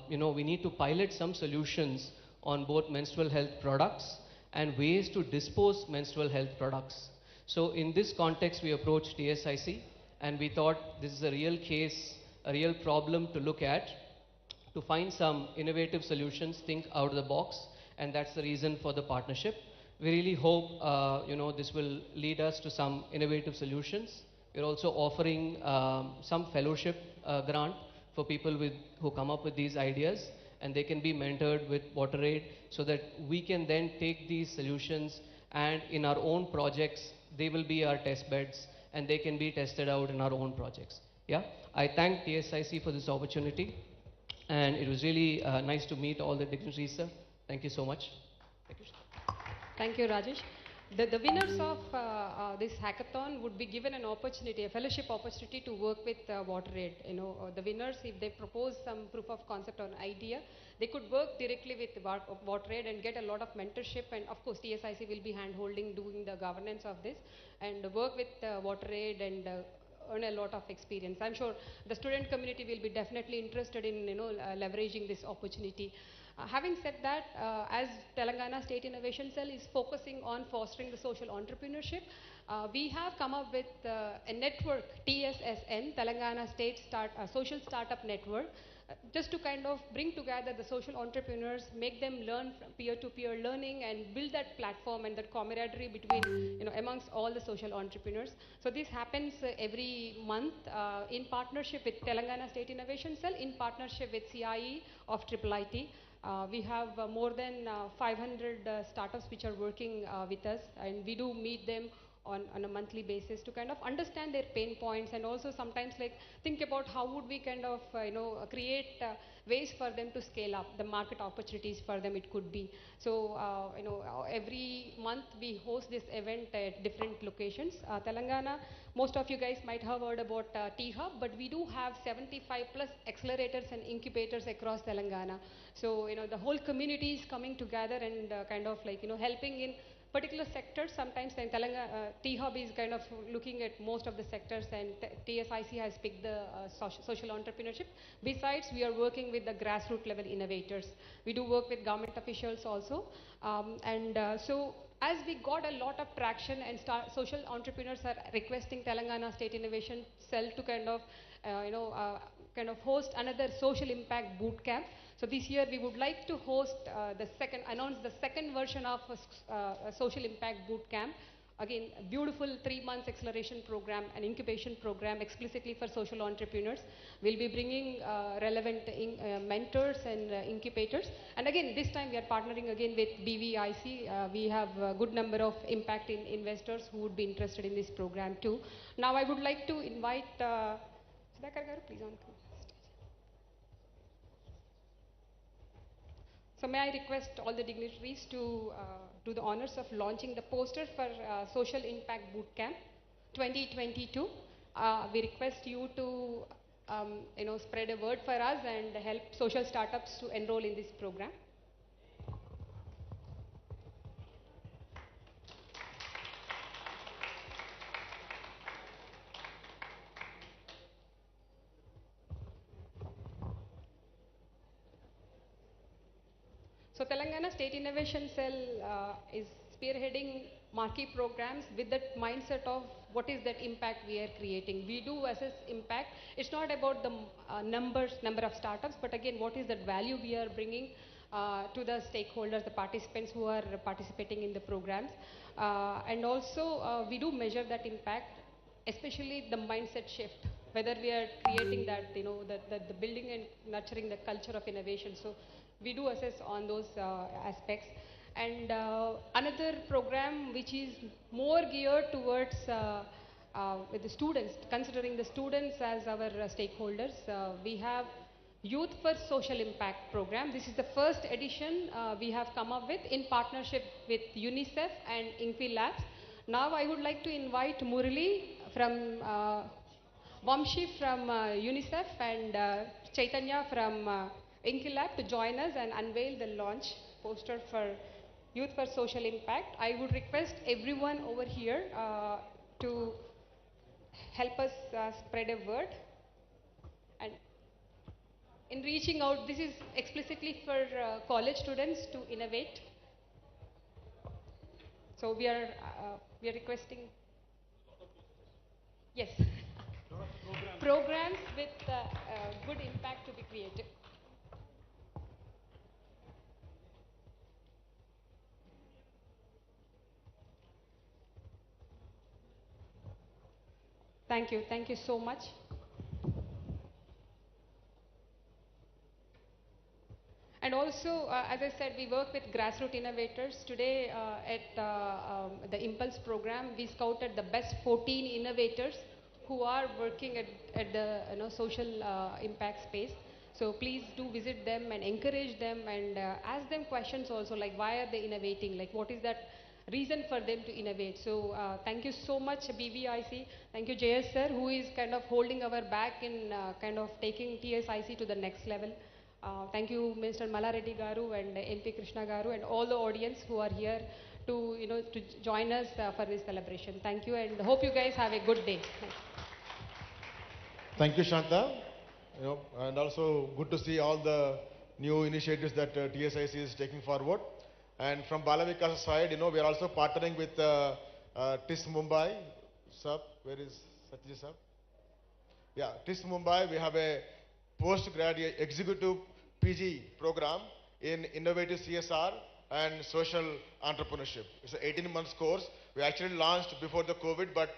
[SPEAKER 7] we need to pilot some solutions on both menstrual health products and ways to dispose menstrual health products. So in this context, we approached TSIC, and we thought this is a real case, a real problem to look at, to find some innovative solutions, think out of the box, and that's the reason for the partnership. We really hope, this will lead us to some innovative solutions. We're also offering some fellowship grant for people who come up with these ideas. and they can be mentored with WaterAid so that we can then take these solutions and in our own projects, they will be our test beds and they can be tested out in our own projects. Yeah, I thank TSIC for this opportunity, and it was really nice to meet all the dignitaries, sir. Thank you so much. Thank you, sir.
[SPEAKER 6] Thank you, Rajesh. The winners of this hackathon would be given an opportunity, a fellowship opportunity to work with WaterAid. The winners, if they propose some proof of concept or an idea, they could work directly with WaterAid and get a lot of mentorship. And of course, TSIC will be hand-holding, doing the governance of this, and work with WaterAid and earn a lot of experience. I'm sure the student community will be definitely interested in leveraging this opportunity. Having said that, as Telangana State Innovation Cell is focusing on fostering the social entrepreneurship, we have come up with a network, TSSN, Telangana State Social Startup Network, just to kind of bring together the social entrepreneurs, make them learn from peer-to-peer learning and build that platform and that camaraderie between, amongst all the social entrepreneurs. So this happens every month in partnership with Telangana State Innovation Cell, in partnership with CIE of IIIT. We have more than 500 startups which are working with us, and we do meet them on a monthly basis to kind of understand their pain points, and also sometimes like think about how would we kind of create ways for them to scale up the market opportunities for them it could be. So every month we host this event at different locations. Telangana, most of you guys might have heard about T-Hub, but we do have 75 plus accelerators and incubators across Telangana. So the whole community is coming together and kind of like helping in particular sectors. Sometimes in Telangana, T-Hub is kind of looking at most of the sectors, and TSIC has picked the social entrepreneurship. Besides, we are working with the grassroots level innovators. We do work with government officials also. So as we got a lot of traction and social entrepreneurs are requesting Telangana State Innovation Cell to kind of host another social impact boot camp. So this year we would like to host announce the second version of a social impact boot camp. Again, a beautiful 3 months acceleration program, an incubation program explicitly for social entrepreneurs. We'll be bringing relevant mentors and incubators. And again, this time we are partnering again with BVIC. We have a good number of impact investors who would be interested in this program too. Now I would like to invite Sudhakar Garu, please on. So may I request all the dignitaries to do the honors of launching the poster for Social Impact Bootcamp 2022. We request you to spread a word for us and help social startups to enroll in this program. So Telangana State Innovation Cell is spearheading marquee programs with that mindset of what is that impact we are creating. We do assess impact. It's not about the number of startups, but again, what is that value we are bringing to the stakeholders, the participants who are participating in the programs. And also, we do measure that impact, especially the mindset shift, whether we are creating that, the building and nurturing the culture of innovation. So we do assess on those aspects. And another program which is more geared towards with the students, considering the students as our stakeholders, we have Youth for Social Impact program. This is the first edition we have come up with in partnership with UNICEF and INPI Labs. Now I would like to invite Murali from Vamshi from UNICEF and Chaitanya from INPI Lab to join us and unveil the launch poster for Youth for Social Impact. I would request everyone over here to help us spread a word. And in reaching out, this is explicitly for college students to innovate. So we are requesting, yes, programs with good impact to be created. Thank you so much. And also, as I said, we work with grassroots innovators. Today at the Impulse program, we scouted the best 14 innovators who are working at the social impact space. So please do visit them and encourage them and ask them questions also, like why are they innovating, like what is that reason for them to innovate. So thank you so much BVIC, thank you JS sir, who is kind of holding our back in kind of taking TSIC to the next level. Thank you Mr. Malareddy Garu and MP Krishna Garu and all the audience who are here to to join us for this celebration. Thank you and hope you guys have a good day.
[SPEAKER 2] Thank you, Shanta. And also good to see all the new initiatives that TSIC is taking forward. And from Balavikas side, we are also partnering with TIS Mumbai. Sir, where is Satya sir? Yeah, TIS Mumbai, we have a postgraduate executive PG program in innovative CSR and social entrepreneurship. It's an 18 months course. We actually launched before the COVID, but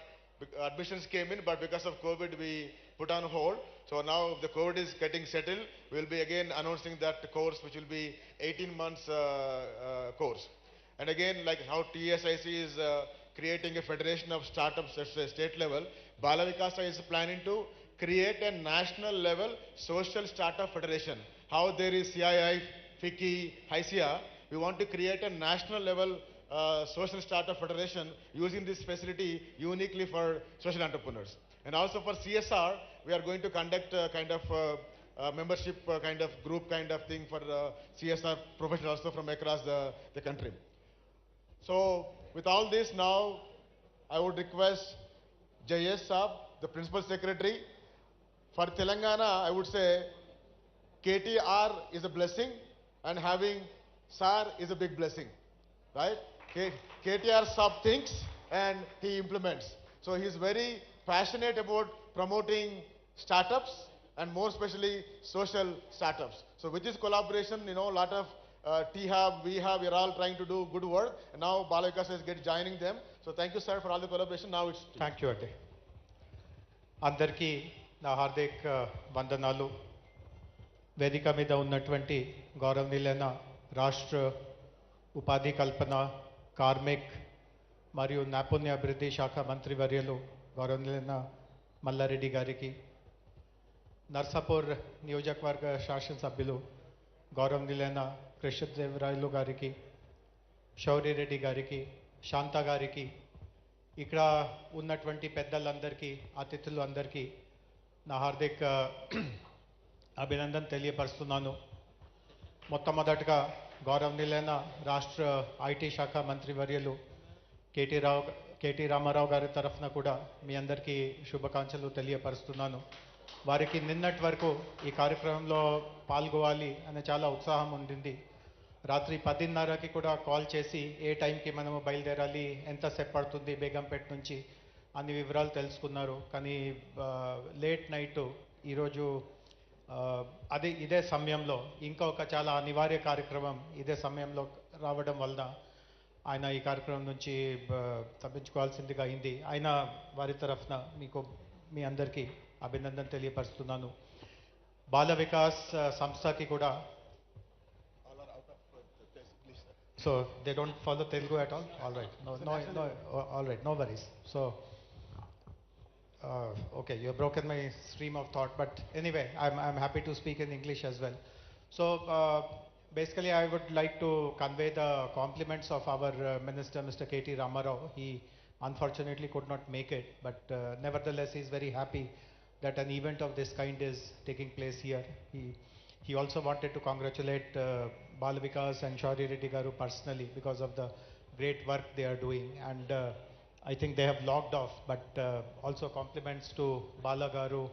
[SPEAKER 2] admissions came in, but because of COVID, we put on hold. So now the COVID is getting settled. We'll be again announcing that course, which will be 18 months course. And again, like how TSIC is creating a federation of startups at the state level, Balavikasa is planning to create a national level social startup federation. How there is CII, FICCI, HICIA, we want to create a national level social startup federation using this facility uniquely for social entrepreneurs. And also for CSR, we are going to conduct a kind of membership kind of group kind of thing for CSR professionals also from across the country. So with all this now, I would request Jayes Saab, the Principal Secretary. For Telangana, I would say KTR is a blessing and having SAR is a big blessing, right? KTR Saab thinks and he implements. So he's very passionate about promoting startups and more especially social startups. So with this collaboration, a lot of T-Hub, V-Hub, we're all trying to do good work. And now Balavikas is joining them. So thank you, sir, for all the collaboration. Now it's...
[SPEAKER 8] Thank you, Ade. అందరికీ నా హార్దిక వందనాలు. వేదిక మీద ఉన్నటువంటి గౌరవనీయులైన రాష్ట్ర ఉపాధి కల్పన, karmic మరియు నైపుణ్య అభివృద్ధి శాఖ మంత్రివర్యులు గౌరవనీయులైన మల్లారెడ్డి గారికి, నర్సాపూర్ నియోజకవర్గ శాసనసభ్యులు గౌరవనీయులైన కృష్ణదేవరాయలు గారికి, శౌర్యరెడ్డి గారికి, శాంత గారికి, ఇక్కడ ఉన్నటువంటి పెద్దలందరికీ, అతిథులు అందరికీ నా హార్దిక అభినందన తెలియపరుస్తున్నాను. మొట్టమొదటగా గౌరవనీయులైన రాష్ట్ర ఐటీ శాఖ మంత్రివర్యులు కేటీ రామారావు గారి తరఫున కూడా మీ అందరికీ శుభాకాంక్షలు తెలియపరుస్తున్నాను. వారికి నిన్నటి వరకు ఈ కార్యక్రమంలో పాల్గొవాలి అనే చాలా ఉత్సాహం ఉండింది. రాత్రి 10:30కి కూడా కాల్ చేసి ఏ టైంకి మనము బయలుదేరాలి, ఎంతసేపు పడుతుంది బేగంపేట నుంచి అన్ని వివరాలు తెలుసుకున్నారు. కానీ లేట్ నైట్ ఈరోజు ఇదే సమయంలో ఇంకొక చాలా అనివార్య కార్యక్రమం ఇదే సమయంలో రావడం వలన ఆయన ఈ కార్యక్రమం నుంచి తప్పించుకోవాల్సిందిగా అయింది. ఆయన వారి తరఫున మీ అందరికీ అభినందన తెలియపరుస్తున్నాను. బాల వికాస్ సంస్థకి కూడా So they don't follow Telugu at all? All right. No, all right. No worries. So, okay, you have broken my stream of thought. But anyway, I'm happy to speak in English as well. So basically, I would like to convey the compliments of our Minister, Mr. KT Ramarao. He unfortunately could not make it, but nevertheless, he's very happy that an event of this kind is taking place here. He also wanted to congratulate Balavikas and Shauri Reddy Garu personally because of the great work they are doing, and I think they have logged off, but also compliments to Bala Garu,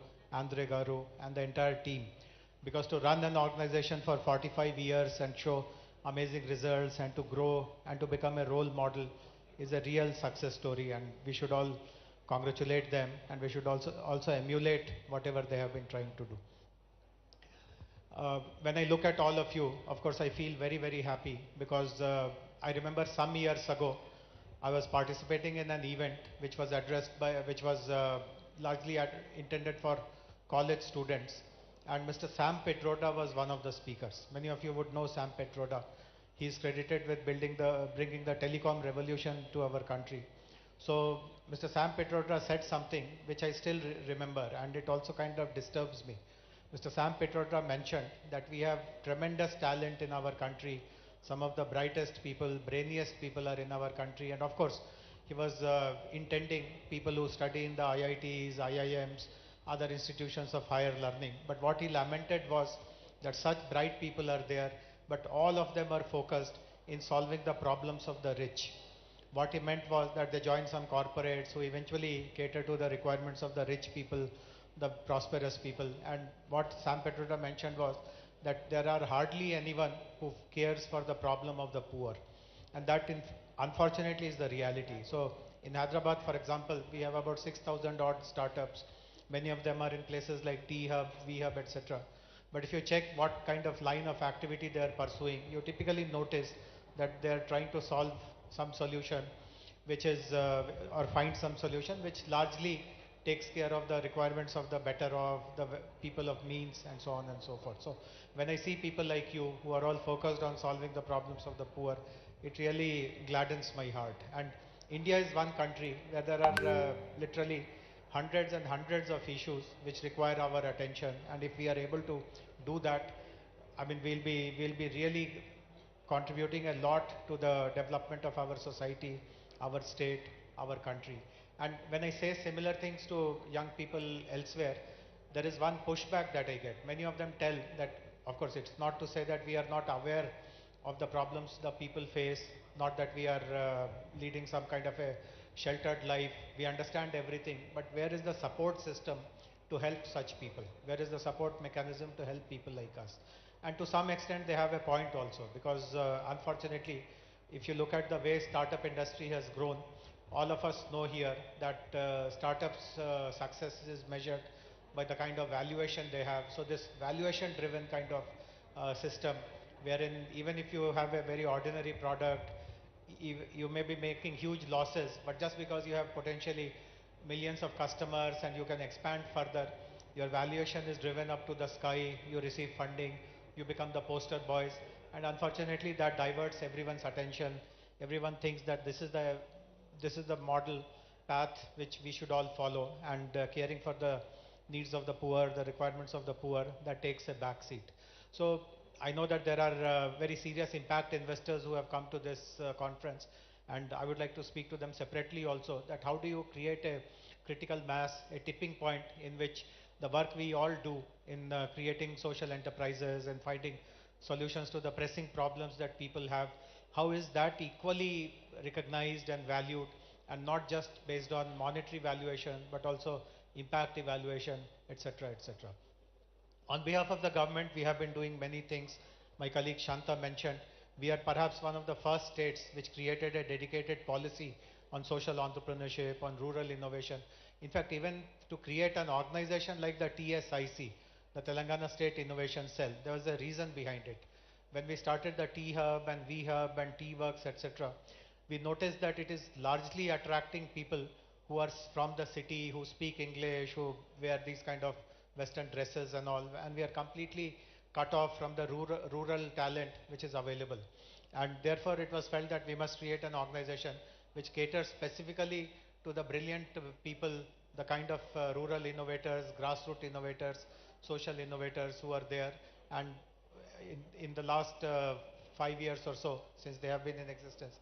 [SPEAKER 8] Andre Garu and the entire team, because to run an organization for 45 years and show amazing results and to grow and to become a role model is a real success story, and we should all congratulate them, and we should also emulate whatever they have been trying to do. When I look at all of you, of course, I feel very, very happy because I remember some years ago, I was participating in an event which was largely intended for college students. and Mr. Sam Petroda was one of the speakers. Many of you would know Sam Petroda. He is credited with bringing the telecom revolution to our country. So Mr. Sam Petroda said something which I still remember, and it also kind of disturbs me. Mr. Sam Petroda mentioned that we have tremendous talent in our country. Some of the brightest people, brainiest people are in our country, and of course, he was intending people who study in the IITs, IIMs, other institutions of higher learning. But what he lamented was that such bright people are there, but all of them are focused in solving the problems of the rich. What he meant was that they join some corporates who eventually cater to the requirements of the rich people, the prosperous people. And what Sam Petroda mentioned was that there are hardly anyone who cares for the problem of the poor. And that unfortunately is the reality. So in Hyderabad, for example, we have about 6,000 odd startups. Many of them are in places like T-Hub, V-Hub, etc. But if you check what kind of line of activity they are pursuing, you typically notice that they are trying to solve some solution which is, or find some solution which largely takes care of the requirements of the better off, the people of means, and so on and so forth. So when I see people like you who are all focused on solving the problems of the poor, it really gladdens my heart. And India is one country where there are literally hundreds and hundreds of issues which require our attention. And if we are able to do that, I mean, we'll be really contributing a lot to the development of our society, our state, our country. And when I say similar things to young people elsewhere, there is one pushback that I get. Many of them tell that, of course, it's not to say that we are not aware of the problems the people face, not that we are leading some kind of a sheltered life. We understand everything, but where is the support system to help such people? Where is the support mechanism to help people like us? And to some extent, they have a point also, because unfortunately, if you look at the way startup industry has grown, all of us know here that startups' success is measured by the kind of valuation they have. So this valuation-driven kind of system, wherein even if you have a very ordinary product, you may be making huge losses, but just because you have potentially millions of customers and you can expand further, your valuation is driven up to the sky, you receive funding, you become the poster boys, and unfortunately that diverts everyone's attention. Everyone thinks that this is the model path which we should all follow, and caring for the needs of the poor, the requirements of the poor, that takes a back seat. So I know that there are very serious impact investors who have come to this conference, and I would like to speak to them separately also, that how do you create a critical mass, a tipping point in which the work we all do in creating social enterprises and finding solutions to the pressing problems that people have, how is that equally recognized and valued, and not just based on monetary valuation, but also impact evaluation, etc., etc. On behalf of the government, we have been doing many things. My colleague Shanta mentioned, we are perhaps one of the first states which created a dedicated policy on social entrepreneurship, on rural innovation. In fact, even to create an organization like the TSIC, the Telangana State Innovation Cell, there was a reason behind it. When we started the T-Hub and V-Hub and T-Works, etc., we noticed that it is largely attracting people who are from the city, who speak English, who wear these kind of Western dresses and all, and we are completely cut off from the rural talent which is available. And therefore, it was felt that we must create an organization which caters specifically to the brilliant people, the kind of rural innovators, grassroots innovators, social innovators who are there. And in the last 5 years or so, since they have been in existence,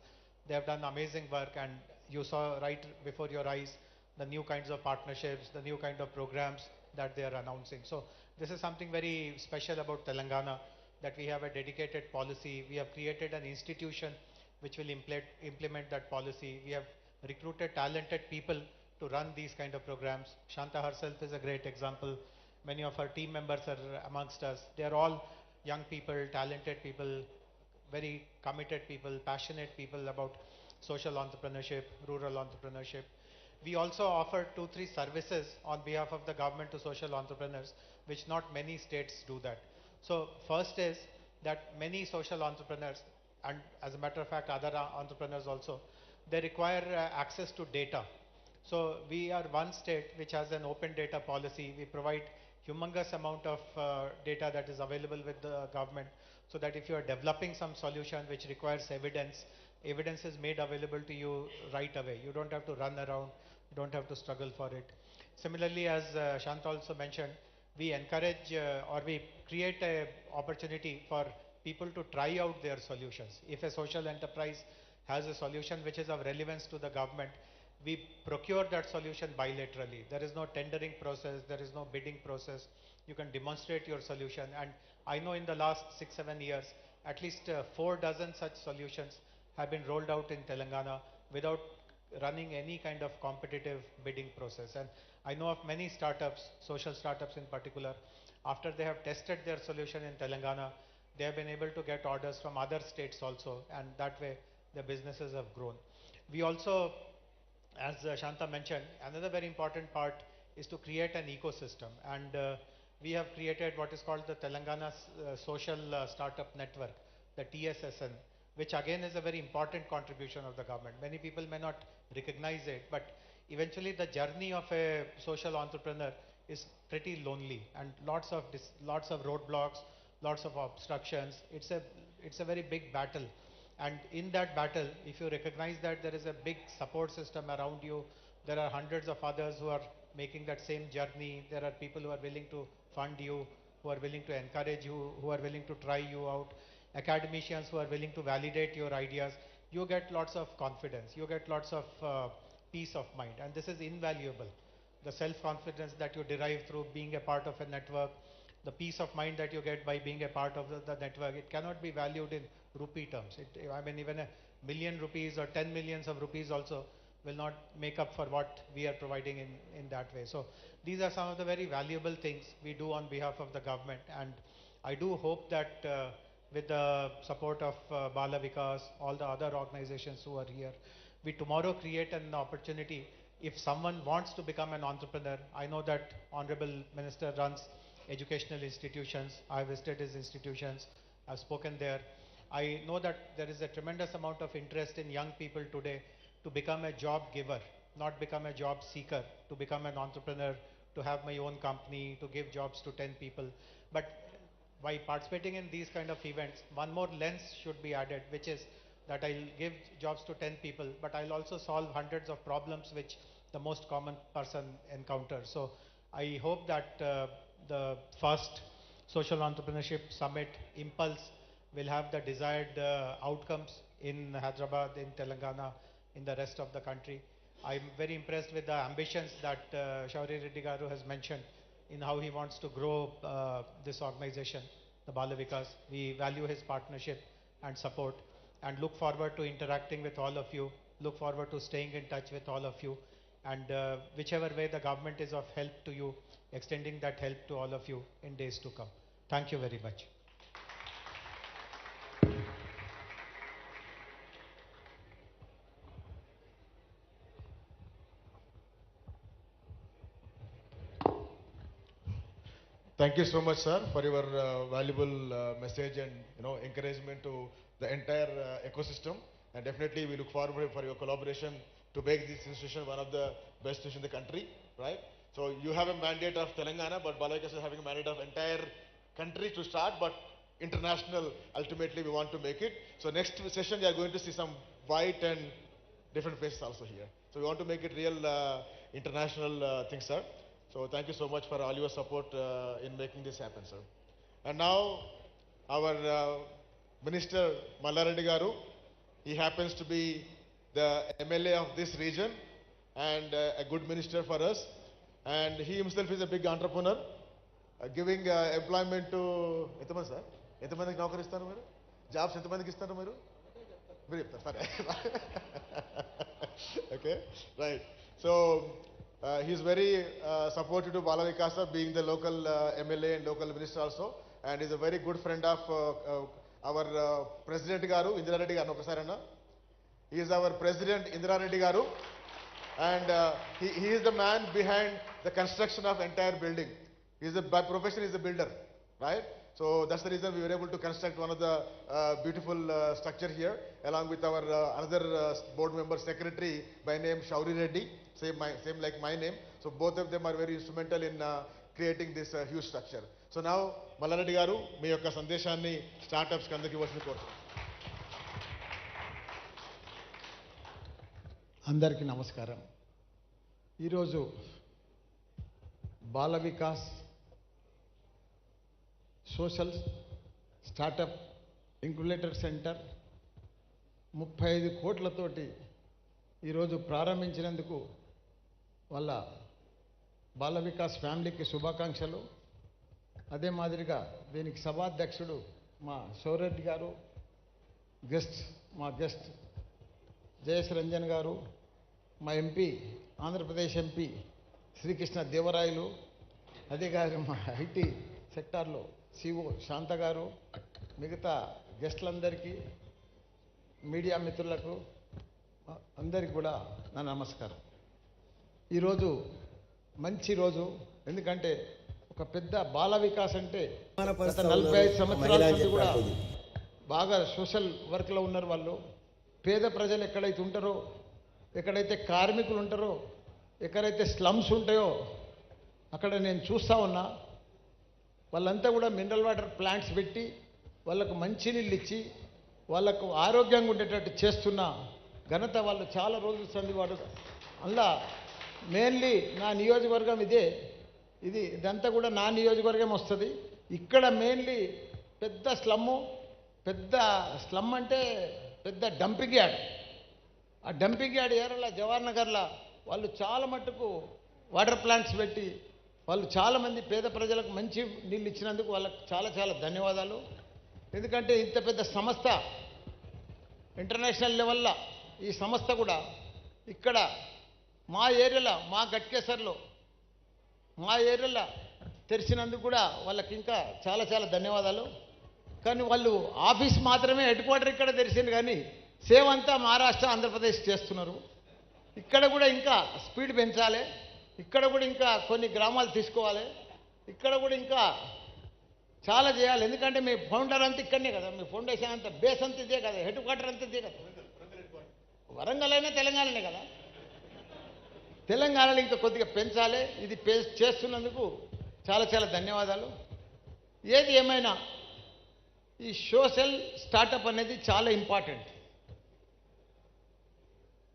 [SPEAKER 8] they have done amazing work, and you saw right before your eyes the new kinds of partnerships, the new kind of programs that they are announcing. So this is something very special about Telangana, that we have a dedicated policy. We have created an institution which will implement that policy. We have recruited talented people to run these kind of programs. Shanta herself is a great example. Many of her team members are amongst us. They are all young people, talented people, very committed people, passionate people about social entrepreneurship, rural entrepreneurship. We also offer 2-3 services on behalf of the government to social entrepreneurs, which not many states do that. So first is that many social entrepreneurs, and as a matter of fact other entrepreneurs also, they require access to data. So we are one state which has an open data policy. We provide humongous amount of data that is available with the government, so that if you are developing some solution which requires evidence, evidence is made available to you right away. You don't have to run around, you don't have to struggle for it. Similarly, as Shant also mentioned, we encourage or we create a opportunity for people to try out their solutions. If a social enterprise has a solution which is of relevance to the government, we procure that solution bilaterally. There is no tendering process, there is no bidding process. You can demonstrate your solution. And I know in the last 6-7 years, at least 4 dozen such solutions have been rolled out in Telangana without running any kind of competitive bidding process. And I know of many startups, social startups in particular, after they have tested their solution in Telangana, they have been able to get orders from other states also, and that way the businesses have grown. We also, as Shanta mentioned, another very important part is to create an ecosystem, and we have created what is called the Telangana Social Startup Network, the TSSN, which again is a very important contribution of the government. Many people may not recognize it, but eventually the journey of a social entrepreneur is pretty lonely, and lots of roadblocks, lots of obstructions. It's a very big battle. And in that battle, if you recognize that there is a big support system around you, there are hundreds of others who are making that same journey. There are people who are willing to fund you, who are willing to encourage you, who are willing to try you out, academicians who are willing to validate your ideas. You get lots of confidence. You get lots of peace of mind. And this is invaluable. The self-confidence that you derive through being a part of a network, the peace of mind that you get by being a part of the network, it cannot be valued in rupee terms. I mean, even a million rupees or 10 millions of rupees also will not make up for what we are providing in that way. So these are some of the very valuable things we do on behalf of the government. And I do hope that with the support of Bala Vikas, all the other organizations who are here, we tomorrow create an opportunity. If someone wants to become an entrepreneur, I know that Honorable Minister runs educational institutions. I visited his institutions. I've spoken there. I know that there is a tremendous amount of interest in young people today to become a job giver, not become a job seeker, to become an entrepreneur, to have my own company, to give jobs to 10 people. But by participating in these kind of events, one more lens should be added, which is that I'll give jobs to 10 people, but I'll also solve hundreds of problems which the most common person encounters. So I hope that the first Social Entrepreneurship Summit, Impulse, will have the desired outcomes in Hyderabad, in Telangana, in the rest of the country. I'm very impressed with the ambitions that Shauri Reddy Garu has mentioned in how he wants to grow this organization, the Bala Vikas. We value his partnership and support and look forward to interacting with all of you, look forward to staying in touch with all of you, and whichever way the government is of help to you, extending that help to all of you in days to come. Thank you very much.
[SPEAKER 2] Thank you so much, sir, for your valuable message and encouragement to the entire ecosystem. And definitely, we look forward for your collaboration to make this institution one of the best institutions in the country, right? So you have a mandate of Telangana, but Balavikas is having a mandate of entire country to start, but international. Ultimately, we want to make it. So next session, you are going to see some white and different faces also here. So we want to make it real international thing, sir. So thank you so much for all your support in making this happen, sir. And now our Minister Mallareddy Garu, he happens to be the MLA of this region and a good minister for us. And he himself is a big entrepreneur, giving employment to ఎంతమంది sir ఎంతమందికి నౌకరు ఇస్తారు మీరు jobs ఎంతమందికి ఇస్తారు మీరు మీరు చెప్తారు సరే okay right so he is very supportive to Bala Vikasa, being the local MLA and local minister also, and is a very good friend of our President Garu, Indira Reddy Garu. Okasarana. He is our President, Indira Reddy Garu, and he is the man behind the construction of entire building. He is by profession, he is a builder, right? So that's the reason we were able to construct one of the beautiful structure here, along with our another board member secretary by name Shauri Reddy, same like my name. So both of them are very instrumental in creating this huge structure. So now Malla Reddy గారు మీ యొక్క సందేశాన్ని స్టార్టప్స్కి అందరికీ ఇవ్వాల్సింది కోరుతున్నాను.
[SPEAKER 9] అందరికీ నమస్కారం. ఈరోజు Bala Vikas social startup incubator centre 35 కోట్లతోటి ఈరోజు ప్రారంభించినందుకు వాళ్ళ బాల వికాస్ ఫ్యామిలీకి శుభాకాంక్షలు. అదే మాదిరిగా దీనికి సభాధ్యక్షుడు మా సౌరెడ్డి గారు, మా గెస్ట్ జయస్ రంజన్ గారు, మా ఎంపీ ఆంధ్రప్రదేశ్ ఎంపీ శ్రీకృష్ణ దేవరాయలు, అదే గారు మా ఐటీ సెక్టార్లో సిఓ శాంత గారు, మిగతా గెస్టులందరికీ, మీడియా మిత్రులకు అందరికీ కూడా నా నమస్కారం. ఈరోజు మంచి రోజు. ఎందుకంటే ఒక పెద్ద బాల వికాస్ అంటే గత 45 సంవత్సరాల నుండి కూడా బాగా సోషల్ వర్క్లో ఉన్నారు వాళ్ళు. పేద ప్రజలు ఎక్కడైతే ఉంటారో, ఎక్కడైతే కార్మికులు ఉంటారో, ఎక్కడైతే స్లమ్స్ ఉంటాయో అక్కడ నేను చూస్తూ ఉన్నా. వాళ్ళంతా కూడా మినరల్ వాటర్ ప్లాంట్స్ పెట్టి వాళ్ళకు మంచినీళ్ళు ఇచ్చి వాళ్ళకు ఆరోగ్యంగా ఉండేటట్టు చేస్తున్న ఘనత వాళ్ళు చాలా రోజులు సందివాడు. అందులో మెయిన్లీ నా నియోజకవర్గం ఇదంతా కూడా నా నియోజకవర్గం వస్తుంది. ఇక్కడ మెయిన్లీ పెద్ద స్లమ్ అంటే పెద్ద డంపింగ్ యార్డ్. ఆ డంపింగ్ యార్డ్ ఏరలా జవహర్ నగర్లో వాళ్ళు చాలా మట్టుకు వాటర్ ప్లాంట్స్ పెట్టి వాళ్ళు చాలామంది పేద ప్రజలకు మంచి నీళ్ళు ఇచ్చినందుకు వాళ్ళకు చాలా చాలా ధన్యవాదాలు. ఎందుకంటే ఇంత పెద్ద సంస్థ ఇంటర్నేషనల్ లెవెల్లో ఈ సంస్థ కూడా ఇక్కడ మా ఏరియాలో, మా గట్కేసర్లో మా ఏరియాలో తెరిచినందుకు కూడా వాళ్ళకి ఇంకా చాలా చాలా ధన్యవాదాలు. కానీ వాళ్ళు ఆఫీస్ మాత్రమే హెడ్ క్వార్టర్ ఇక్కడ తెరిచింది, కానీ సేవ అంతా మహారాష్ట్ర ఆంధ్రప్రదేశ్ చేస్తున్నారు. ఇక్కడ కూడా ఇంకా స్పీడ్ పెంచాలి, ఇక్కడ కూడా ఇంకా కొన్ని గ్రామాలు తీసుకోవాలి, ఇక్కడ కూడా ఇంకా చాలా చేయాలి. ఎందుకంటే మీ ఫౌండర్ అంతా ఇక్కడనే కదా, మీ ఫౌండేషన్ అంతా బేస్ అంతా ఇదే కదా, హెడ్ క్వార్టర్ అంతా ఇదే కదా. వరంగల్ అయినా తెలంగాణనే కదా. తెలంగాణలో ఇంకా కొద్దిగా పెంచాలి. ఇది చేస్తున్నందుకు చాలా చాలా ధన్యవాదాలు. ఏది ఏమైనా ఈ సోషల్ స్టార్టప్ అనేది చాలా ఇంపార్టెంట్.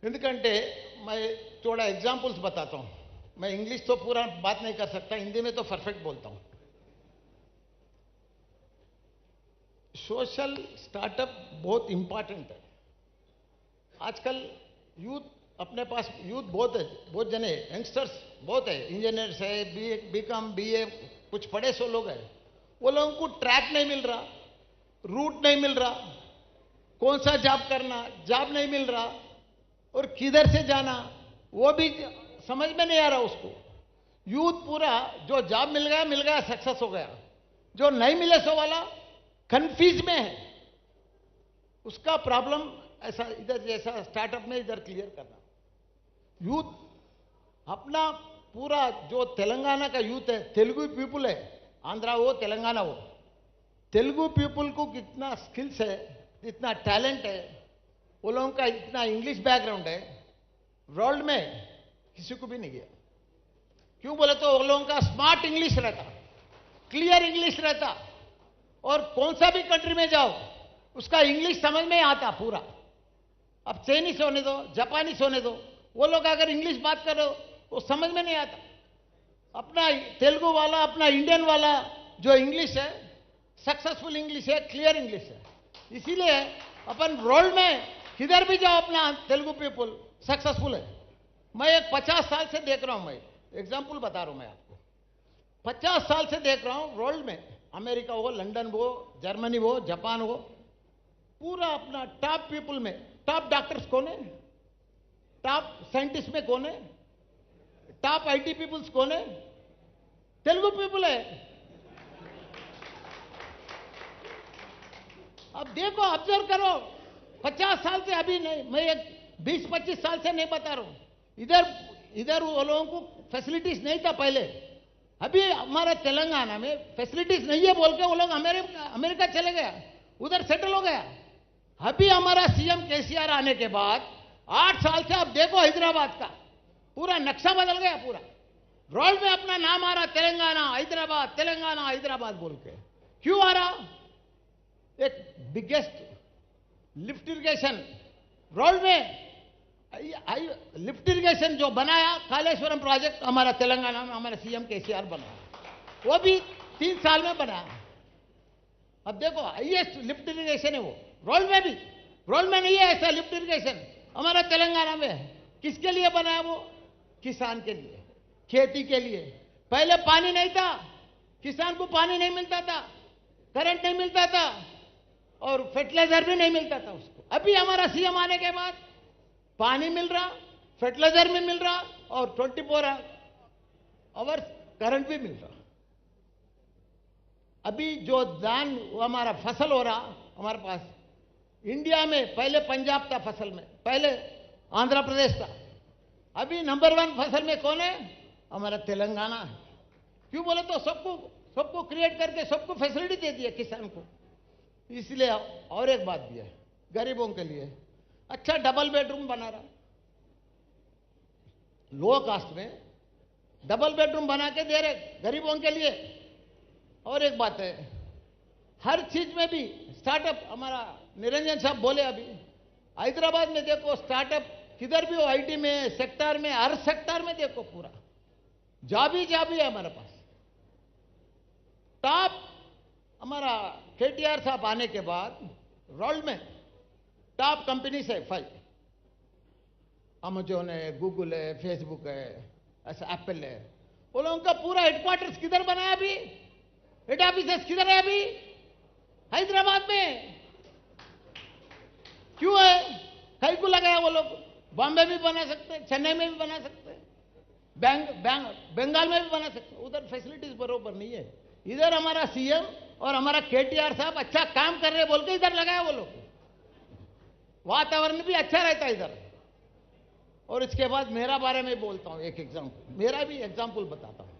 [SPEAKER 9] ఎందుకంటే मैं थोड़ा एग्जाम्पल्स बताता हूँ. मैं इंग्लिश तो पूरा बात नहीं कर सकता, हिंदी में तो परफेक्ट बोलता हूँ. सोशल स्टार्टअप बहुत इंपॉर्टेंट है. आजकल यूथ अपने पास यूथ बहुत जने यंगस्टर्स बहुत है, इंजीनियर्स है, बीकॉम बीए कुछ पढ़े सो लोग हैं. वो लोगों को ट्रैक नहीं मिल रहा, रूट नहीं मिल रहा, कौन सा जॉब करना, जॉब नहीं मिल रहा और किधर से जाना वो भी समझ में नहीं आ रहा उसको. यूथ पूरा जो जॉब मिल गया सक्सेस हो गया, जो नहीं मिले सो वाला कंफ्यूज में है. उसका प्रॉब्लम ऐसा इधर जैसा स्टार्टअप में इधर क्लियर करना. यूथ अपना पूरा जो तेलंगाना का यूथ है, तेलुगु पीपुल है, आंध्रा हो तेलंगाना हो, तेलुगु पीपुल को कितना स्किल्स है, इतना टैलेंट है, वो लोगों का इतना इंग्लिश बैकग्राउंड है, वर्ल्ड में किसी को भी नहीं गया. क्यों बोले तो वो लोगों का स्मार्ट इंग्लिश रहता, क्लियर इंग्लिश रहता, और कौन सा भी कंट्री में जाओ उसका इंग्लिश समझ में आता पूरा. अब चाइनीस होने दो, जापानीस होने दो, वो लोग अगर इंग्लिश बात करो वो समझ में नहीं आता. अपना तेलुगु वाला, अपना इंडियन वाला जो इंग्लिश है सक्सेसफुल इंग्लिश है, क्लियर इंग्लिश है. इसीलिए अपन वर्ल्ड में किधर भी जाओ अपना तेलुगु पीपुल सक्सेसफुल है. मैं एक 50 साल से देख रहा हूं, मैं एग्जाम्पल बता रहा हूं मैं आपको. 50 साल से देख रहा हूं वर्ल्ड में, अमेरिका हो, लंदन हो, जर्मनी हो, जापान हो, पूरा अपना टॉप पीपुल में टॉप डॉक्टर्स कौन है, टॉप साइंटिस्ट में कौन है, टॉप आईटी पीपुल्स कौन है, तेलुगु पीपुल है. अब देखो, ऑब्जर्व करो. 50 साल से अभी नहीं, मैं एक 20-25 साल से नहीं बता रहा हूं. इधर वो लोगों को फैसिलिटीज नहीं था पहले. अभी हमारा तेलंगाना में फैसिलिटीज नहीं है बोल के वो लोग अमेरिका चले गया, उधर सेटल हो गया. अभी हमारा सीएम केसीआर आने के बाद 8 साल से आप देखो हैदराबाद का पूरा नक्शा बदल गया पूरा. वर्ल्ड में अपना नाम आ रहा, तेलंगाना हैदराबाद बोल के। क्यों आ रहा? एक बिगेस्ट लिफ्ट इरिगेशन वर्ल्ड में, लिफ्ट इरिगेशन जो बनाया कालेश्वरम प्रोजेक्ट हमारा तेलंगाना में, हमारा सीएम केसीआर बनाया, वो भी 3 साल में बनाया। अब देखो हाईएस्ट लिफ्ट इरिगेशन है वो वर्ल्ड में भी, वर्ल्ड में नहीं है ऐसा लिफ्ट इरिगेशन, हमारा तेलंगाना में है। किसके लिए बनाया वो? किसान के लिए, खेती के लिए। पहले पानी नहीं था, किसान को पानी नहीं मिलता था, करंट नहीं मिलता था और फर्टिलाइजर भी नहीं मिलता था उसको। अभी हमारा सीएम आने के बाद पानी मिल रहा, फर्टिलाइजर भी मिल रहा और 24 आवर्स करंट भी मिल रहा। अभी जो धान हमारा फसल हो रहा हमारे पास इंडिया में, पहले पंजाब था फसल में, पहले आंध्र प्रदेश था, अभी नंबर 1 फसल में कौन है? हमारा तेलंगाना है। क्यों बोले तो सबको क्रिएट करके सबको फैसिलिटी दे दिया किसान को। इसलिए और एक बात भी है गरीबों के लिए, अच्छा डबल बेडरूम बना रहा, लो कास्ट में डबल बेडरूम बना के दे रहे गरीबों के लिए। और एक बात है, हर चीज में भी स्टार्टअप, हमारा निरंजन साहब बोले अभी, हैदराबाद में देखो स्टार्टअप किधर भी हो, आईटी में, सेक्टर में, हर सेक्टर में देखो पूरा जॉब ही है हमारे पास। टॉप हमारा केटीआर साहब आने के बाद वर्ल्ड में टॉप कंपनी है 5, अमेजोन है, गूगल है, फेसबुक है, ऐसा एप्पल है। वो लोगों का पूरा हेडक्वार्टर्स किधर बना है अभी, हेड ऑफिस किधर है अभी? हैदराबाद में। क्यों है? कहीं को लगाया वो लोग? बॉम्बे भी बना सकते हैं, चेन्नई में भी बना सकते हैं, बंगाल में भी बना सकते हैं। उधर फैसिलिटीज बरोबर नहीं है। इधर हमारा सीएम और हमारा केटीआर साहब अच्छा काम कर रहे हैं बोल के इधर लगाया वो लोग, वातावरण भी अच्छा रहता है इधर। और इसके बाद मेरा बारे में बोलता हूं, एक एग्जांपल, मेरा भी एग्जांपल बताता हूं।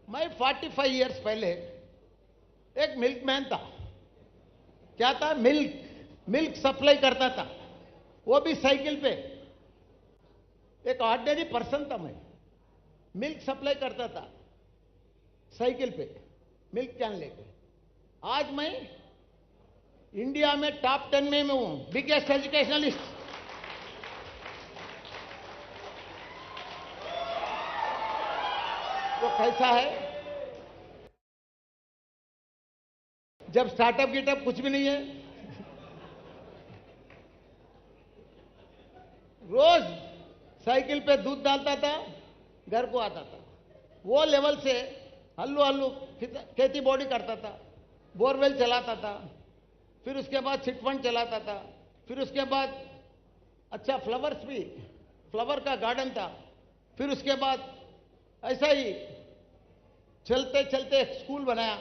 [SPEAKER 9] मैं 45 इयर्स पहले एक मिल्कमैन था। क्या था? मिल्क सप्लाई करता था, वो भी साइकिल पे। एक ऑर्डिनरी पर्सन था मैं, मिल्क सप्लाई करता था साइकिल पे, मिल्क कैन लेके। आज मैं इंडिया में टॉप 10 में हूं, बिगेस्ट एजुकेशनलिस्ट। वो कैसा है? जब स्टार्टअप गिटअप कुछ भी नहीं है, रोज साइकिल पे दूध डालता था, घर को आता था। वो लेवल से हल्लू खेती बॉडी करता था, बोरवेल चलाता था, फिर उसके बाद चिट फंड चलाता था, फिर उसके बाद अच्छा फ्लावर्स भी, फ्लावर का गार्डन था। फिर उसके बाद ऐसा ही चलते चलते एक स्कूल बनाया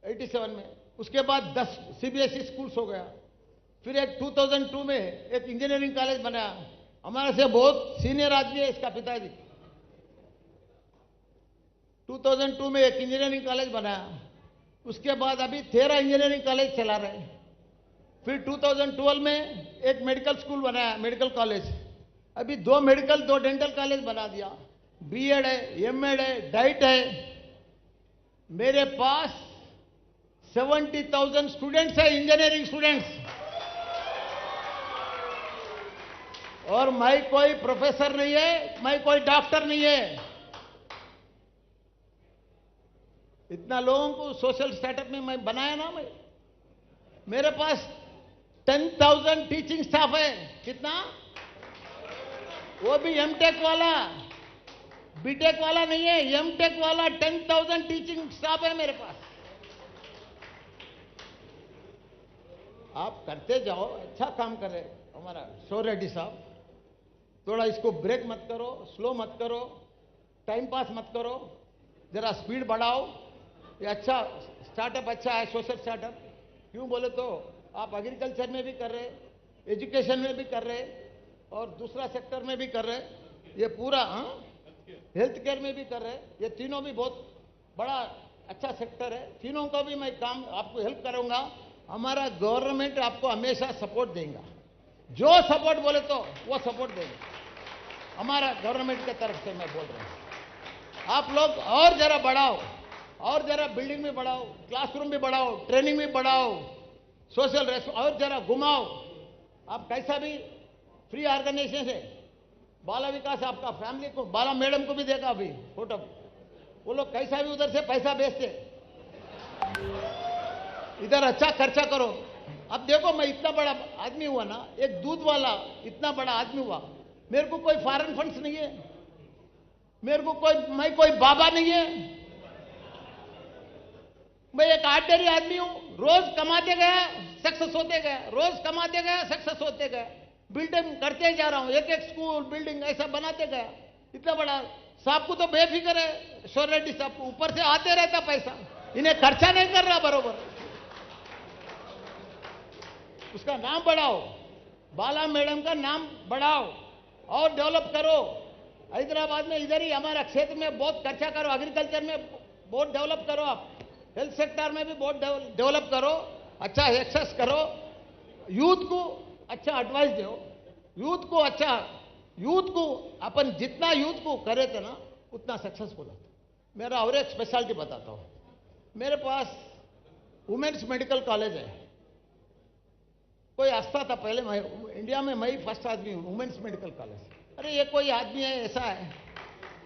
[SPEAKER 9] 87 में। उसके बाद 10 सीबीएसई स्कूल्स हो गया। फिर एक 2002 में एक इंजीनियरिंग कॉलेज बनाया। हमारे से बहुत सीनियर आदमी है इसका पिताजी। 2002 में एक इंजीनियरिंग कॉलेज बनाया। उसके बाद अभी 13 इंजीनियरिंग कॉलेज चला रहे हैं। फिर 2012 में एक मेडिकल स्कूल बनाया, मेडिकल कॉलेज। अभी 2 मेडिकल 2 डेंटल कॉलेज बना दिया। बीएड है, एमएड है, डाइट है। मेरे पास 70,000 स्टूडेंट्स है, इंजीनियरिंग स्टूडेंट्स। और मैं कोई प्रोफेसर नहीं है, मैं कोई डॉक्टर नहीं है। इतना लोगों को सोशल स्टार्टअप में मैं बनाया ना। मैं, मेरे पास 10,000 टीचिंग स्टाफ है। कितना? वो भी एमटेक वाला, बीटेक वाला नहीं है, एमटेक वाला 10,000 टीचिंग स्टाफ है मेरे पास। आप करते जाओ, अच्छा काम कर रहे हमारा शोर रेड्डी साहब। थोड़ा इसको ब्रेक मत करो, स्लो मत करो, टाइम पास मत करो, जरा स्पीड बढ़ाओ। ये अच्छा स्टार्टअप अच्छा है, सोशल स्टार्टअप। क्यों बोले तो आप एग्रीकल्चर में भी कर रहे, एजुकेशन में भी कर रहे और दूसरा सेक्टर में भी कर रहे। ये पूरा हेल्थ केयर में भी कर रहे। ये तीनों भी बहुत बड़ा अच्छा सेक्टर है। तीनों का भी मैं काम आपको हेल्प करूंगा। हमारा गवर्नमेंट आपको हमेशा सपोर्ट देगा। जो सपोर्ट बोले तो वो सपोर्ट देगा हमारा गवर्नमेंट की तरफ से, मैं बोल रहा हूं। आप लोग और जरा बढ़ाओ, और जरा बिल्डिंग में बढ़ाओ, क्लासरूम भी बढ़ाओ, ट्रेनिंग भी बढ़ाओ, सोशल और जरा घुमाओ। आप कैसा भी फ्री ऑर्गेनाइजेशन है, बाला विकास आपका फैमिली को, बाला मैडम को भी देखा अभी फोटो, वो लोग कैसा भी उधर से पैसा भेजते, इधर अच्छा खर्चा करो। अब देखो मैं इतना बड़ा आदमी हुआ ना, एक दूध वाला इतना बड़ा आदमी हुआ, मेरे को कोई फॉरेन फंड्स नहीं है, मेरे को मैं कोई बाबा नहीं है, मैं एक ऑर्डिनरी आदमी हूं, रोज कमाते गया सक्सेस होते गया, रोज कमाते गया सक्सेस होते गया, बिल्डिंग करते जा रहा हूं, एक एक स्कूल बिल्डिंग ऐसा बनाते गया, इतना बड़ा। साहब को तो बेफिक्र है, श्योर रेड्डी साहब को ऊपर से आते रहता पैसा, इन्हें खर्चा नहीं कर रहा बरोबर। उसका नाम बढ़ाओ, बाला मैडम का नाम बढ़ाओ और डेवलप करो। हैदराबाद में इधर ही हमारा क्षेत्र में बहुत खर्चा करो, एग्रीकल्चर में बहुत डेवलप करो, आप हेल्थ सेक्टर में भी बहुत डेवलप करो, अच्छा एक्सेस करो, यूथ को अच्छा एडवाइस दो, यूथ को अपन जितना यूथ को करे थे ना उतना सक्सेसफुल है। मेरा और एक स्पेशलिटी बताता हूं, मेरे पास वुमेन्स मेडिकल कॉलेज है, कोई हंसता था पहले, मैं इंडिया में मैं ही फर्स्ट आदमी हूं वुमेन्स मेडिकल कॉलेज। अरे ये कोई आदमी है ऐसा है,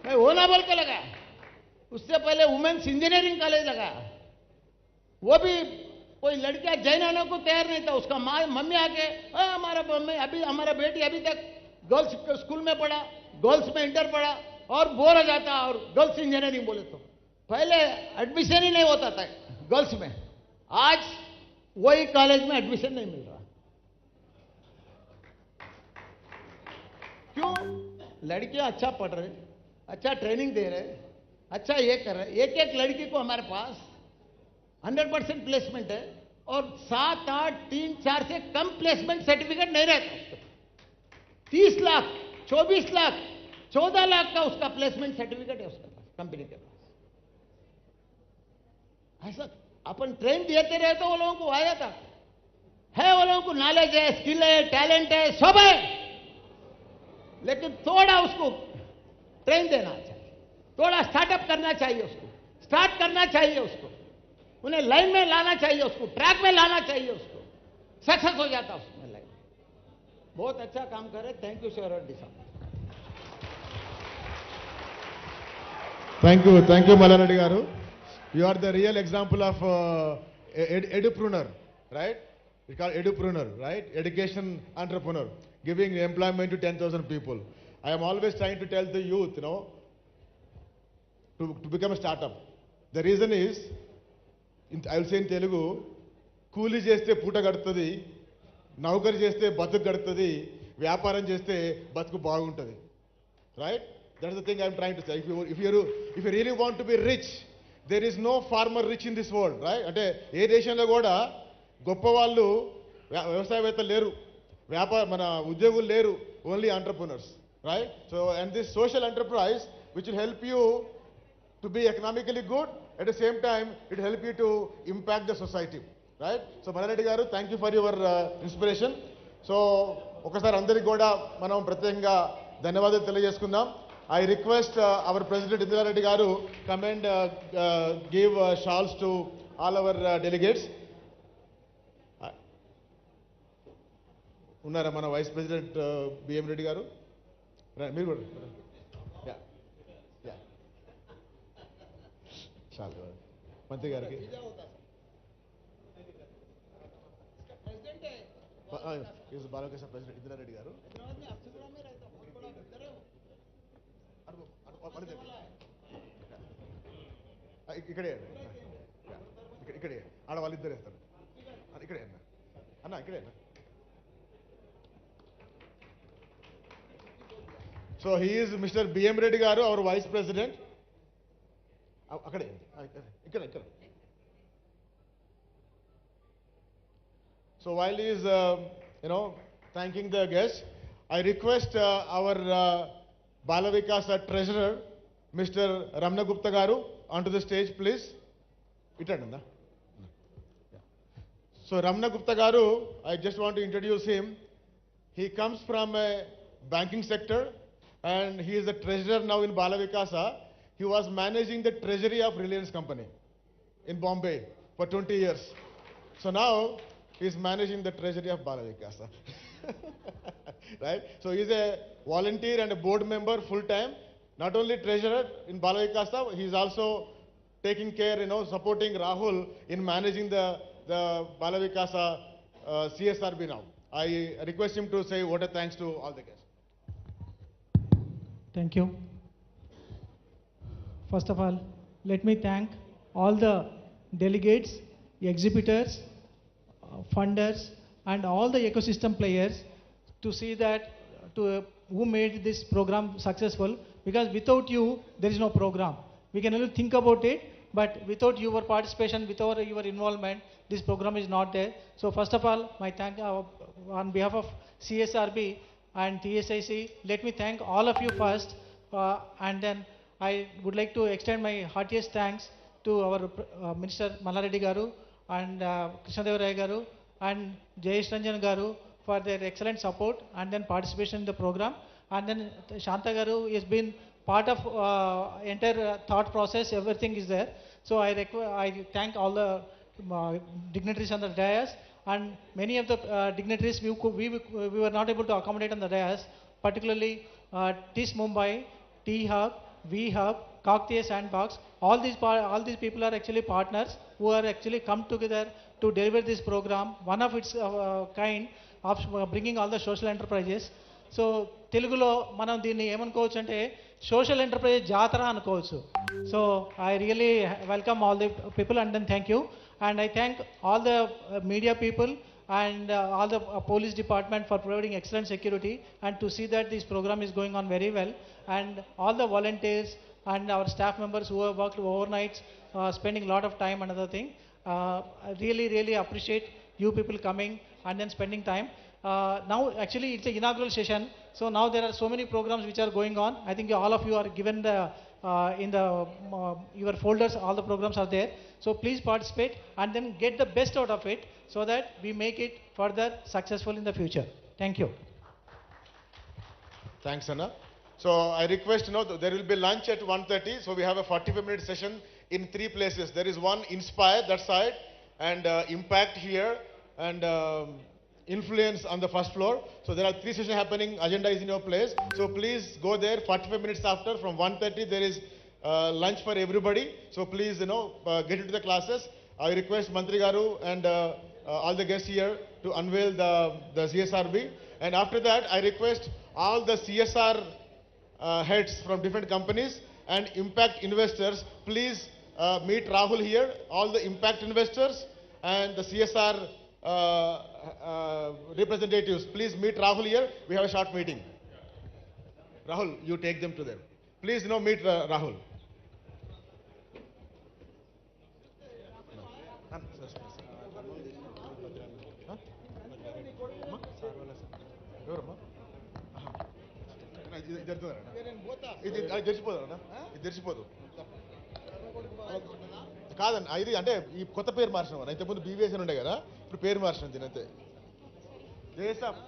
[SPEAKER 9] मैं वो ना बोल के लगाया, उससे पहले वुमेन्स इंजीनियरिंग कॉलेज लगाया, वो भी कोई लड़कियां जैन होने को तैयार नहीं था, उसका मम्मी आके हमारा मम्मी अभी हमारा बेटी अभी तक गर्ल्स स्कूल में पढ़ा, गर्ल्स में इंटर पढ़ा और बोर हो जाता, और गर्ल्स इंजीनियरिंग बोले तो पहले एडमिशन ही नहीं होता था गर्ल्स में, आज वही कॉलेज में एडमिशन नहीं मिल रहा। क्यों? लड़कियां अच्छा पढ़ रहे, अच्छा ट्रेनिंग दे रहे, अच्छा ये कर रहे, एक एक लड़की को हमारे पास 100% प्लेसमेंट है, और 7, 8, 3, 4 से कम प्लेसमेंट सर्टिफिकेट नहीं रहता उसका। 30 लाख, 24 लाख, 14 लाख का उसका प्लेसमेंट सर्टिफिकेट है उसके पास, कंपनी के पास। ऐसा अपन ट्रेन देते रहे तो वो लोगों को आ जाता है, वो लोगों को नॉलेज है, स्किल है, टैलेंट है, सब है, लेकिन थोड़ा उसको ट्रेन देना चाहिए, थोड़ा स्टार्टअप करना चाहिए, उसको स्टार्ट करना चाहिए, उसको उन्हें लाइन में लाना चाहिए, उसको ट्रैक में लाना चाहिए, उसको सक्सेस हो जाता उसमें लाइन। बहुत अच्छा काम करे, थैंक यू श्योर रेड्डी साहब।
[SPEAKER 2] Thank you, Mallareddy Garu. You are the real example of edupreneur, right? It's called edupreneur, right? Education entrepreneur, giving employment to 10,000 people. I am always trying to tell the youth, to become a startup. The reason is, I will say in Telugu, కూలి చేస్తే పూట గడుతుంది, నౌకరి చేస్తే బతుకు గడుతుంది, వ్యాపారం చేస్తే బతుకు బాగుంటుంది, right? That's the thing I'm trying to say. If you really want to be rich, there is no farmer rich in this world, right? అంటే ఏ దేశంలో కూడా గొప్ప వాళ్ళు వ్యవసాయవేత్తలు లేరు, మన ఉద్యోగులు లేరు, only entrepreneurs, right? So and this social enterprise which will help you to be economically good, at the same time it will help you to impact the society, right? So Mallareddy garu, thank you for your inspiration. So ఒకసారి అందరికి కూడా మనం ప్రత్యేకంగా ధన్యవాదాలు తెలియజేసుకుందాం. I request our President Indira Reddy garu come and give shawls to all our delegates. ఉన్నారా మన vice president BM Reddy గారు? మీరు కూడా చాలు మంత్రి గారికి. బాలకేశ ప్రెసిడెంట్ ఇందిరా రెడ్డి గారు ఇక్కడే ఇక్కడే ఆడ వాళ్ళిద్దరు వేస్తారు, ఇక్కడే అన్న ఇక్కడే అన్న. So he is Mr. B.M. Reddy garu, our Vice President. Akkade, ikkada. So while he is, thanking the guests, I request our Bala Vikas Treasurer, Mr. Ramna Gupta garu, onto the stage, please. Itadanda. So Ramna Gupta garu, I just want to introduce him. He comes from a banking sector, and he is the treasurer now in Bala Vikasa. he was managing the treasury of Reliance company in Bombay for 20 years. So now he's managing the treasury of Balavikasa. Right? So he's a volunteer and a board member full time. Not only treasurer in Balavikasa, he's also taking care, supporting Rahul in managing the Balavikasa CSRB now. I request him to say what a thanks to all the guests.
[SPEAKER 10] Thank you. First of all, let me thank all the delegates, exhibitors, funders, and all the ecosystem players to see that who made this program successful, because without you, there is no program. We can only think about it, but without your participation, without your involvement, this program is not there. So first of all, my thank on behalf of CSRB and TSIC, let me thank all of you first, and then I would like to extend my heartiest thanks to our Minister Mallareddy Garu and Krishnadeva Garu and Jayesh Ranjan Garu for their excellent support and then participation in the program. And then Shanta Garu has been part of entire thought process, everything is there. So I thank all the dignitaries on the dais, and many of the dignitaries we were not able to accommodate on the dais, particularly TIS Mumbai, T-Hub, V-Hub, Kaktiya Sandbox. All these people are actually partners who are actually come together to deliver this program, one of its kind of bringing all the social enterprises. So తెలుగులో మనం దీన్ని ఏమనుకోవచ్చు అంటే social enterprise జాతర అనుకోవచ్చు. So I really welcome all the people and then thank you. And I thank all the media people and all the police department for providing excellent security and to see that this program is going on very well, and all the volunteers and our staff members who have worked overnights, spending a lot of time. Another thing, I really appreciate you people coming and then spending time. Now actually it's an inaugural session, so now there are so many programs which are going on. I think all of you are given the in the your folders, all the programs are there, so please participate and then get the best out of it so that we make it further successful in the future. Thank you.
[SPEAKER 2] Thanks, Anna. So I request, there will be lunch at 1:30, so we have a 45-minute session in 3 places. There is one Inspire, that side, and Impact here, and Influence on the first floor. So there are 3 sessions happening, agenda is in your place. So please go there 45 minutes after, from 1:30 there is lunch for everybody. So please, get into the classes. I request Mantri Garu and all the guests here to unveil the CSRB. And after that, I request all the CSR heads from different companies and impact investors, please meet Rahul here. All the impact investors and the CSR representatives, please meet Rahul here. We have a short meeting. Rahul, you take them to them. Please, meet Rahul. ఇది తెరిచిపోదు కాదన్న, ఇది అంటే ఈ కొత్త పేరు మార్చినాం. ఇంతకుముందు BVS అని ఉండే కదా, ఇప్పుడు పేరు మార్చినాం దీని అంతే. Jayasab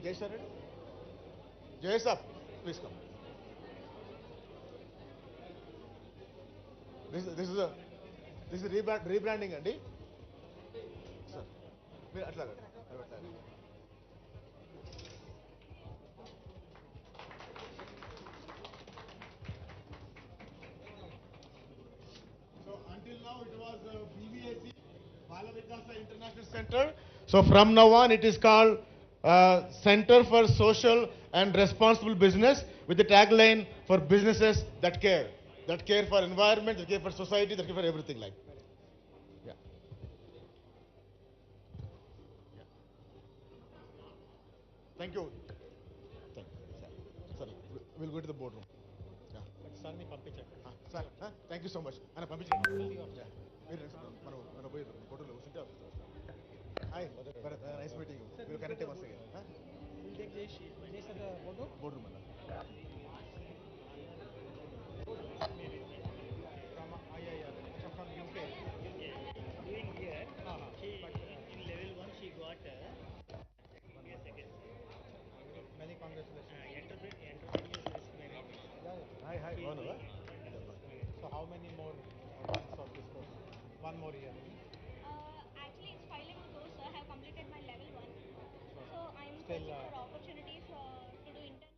[SPEAKER 2] Jayasab Reddy, Jayasab please come. This is rebranding అండి సార్, మీరు అట్లా International Center. So from now on it is called Center for Social and Responsible Business, with the tagline for businesses that care for environment, that care for society, that care for everything like. Yeah. Thank you. Sir, we'll go to the boardroom. Yeah. Sir, ni పంపించండి. Sir, thank you so much. Ana పంపించండి. Yeah. మనం పోయి ఫోటోలో కూర్చుంటే hi Bharat, nice meeting you. Will connect once again. Will take జై sir board మన from UK. Doing here, she in level 1 she got second. Many congratulations. Entrepreneurship risk management.
[SPEAKER 8] more year?
[SPEAKER 11] Actually, it's 5 11 course. I have completed my level 1. So I am
[SPEAKER 8] Still,
[SPEAKER 11] searching for opportunities to do internship.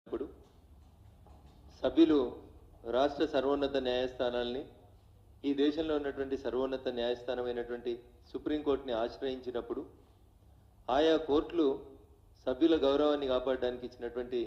[SPEAKER 12] ఇప్పుడు సభ్యులు రాష్ట్ర సర్వోన్నత న్యాయస్థానాల్ని ఈ దేశంలో ఉన్నటువంటి సర్వోన్నత న్యాయస్థానమైనటువంటి సుప్రీంకోర్టుని ఆశ్రయించినప్పుడు ఆయా కోర్టులు సభ్యుల గౌరవాన్ని కాపాడడానికి ఇచ్చినటువంటి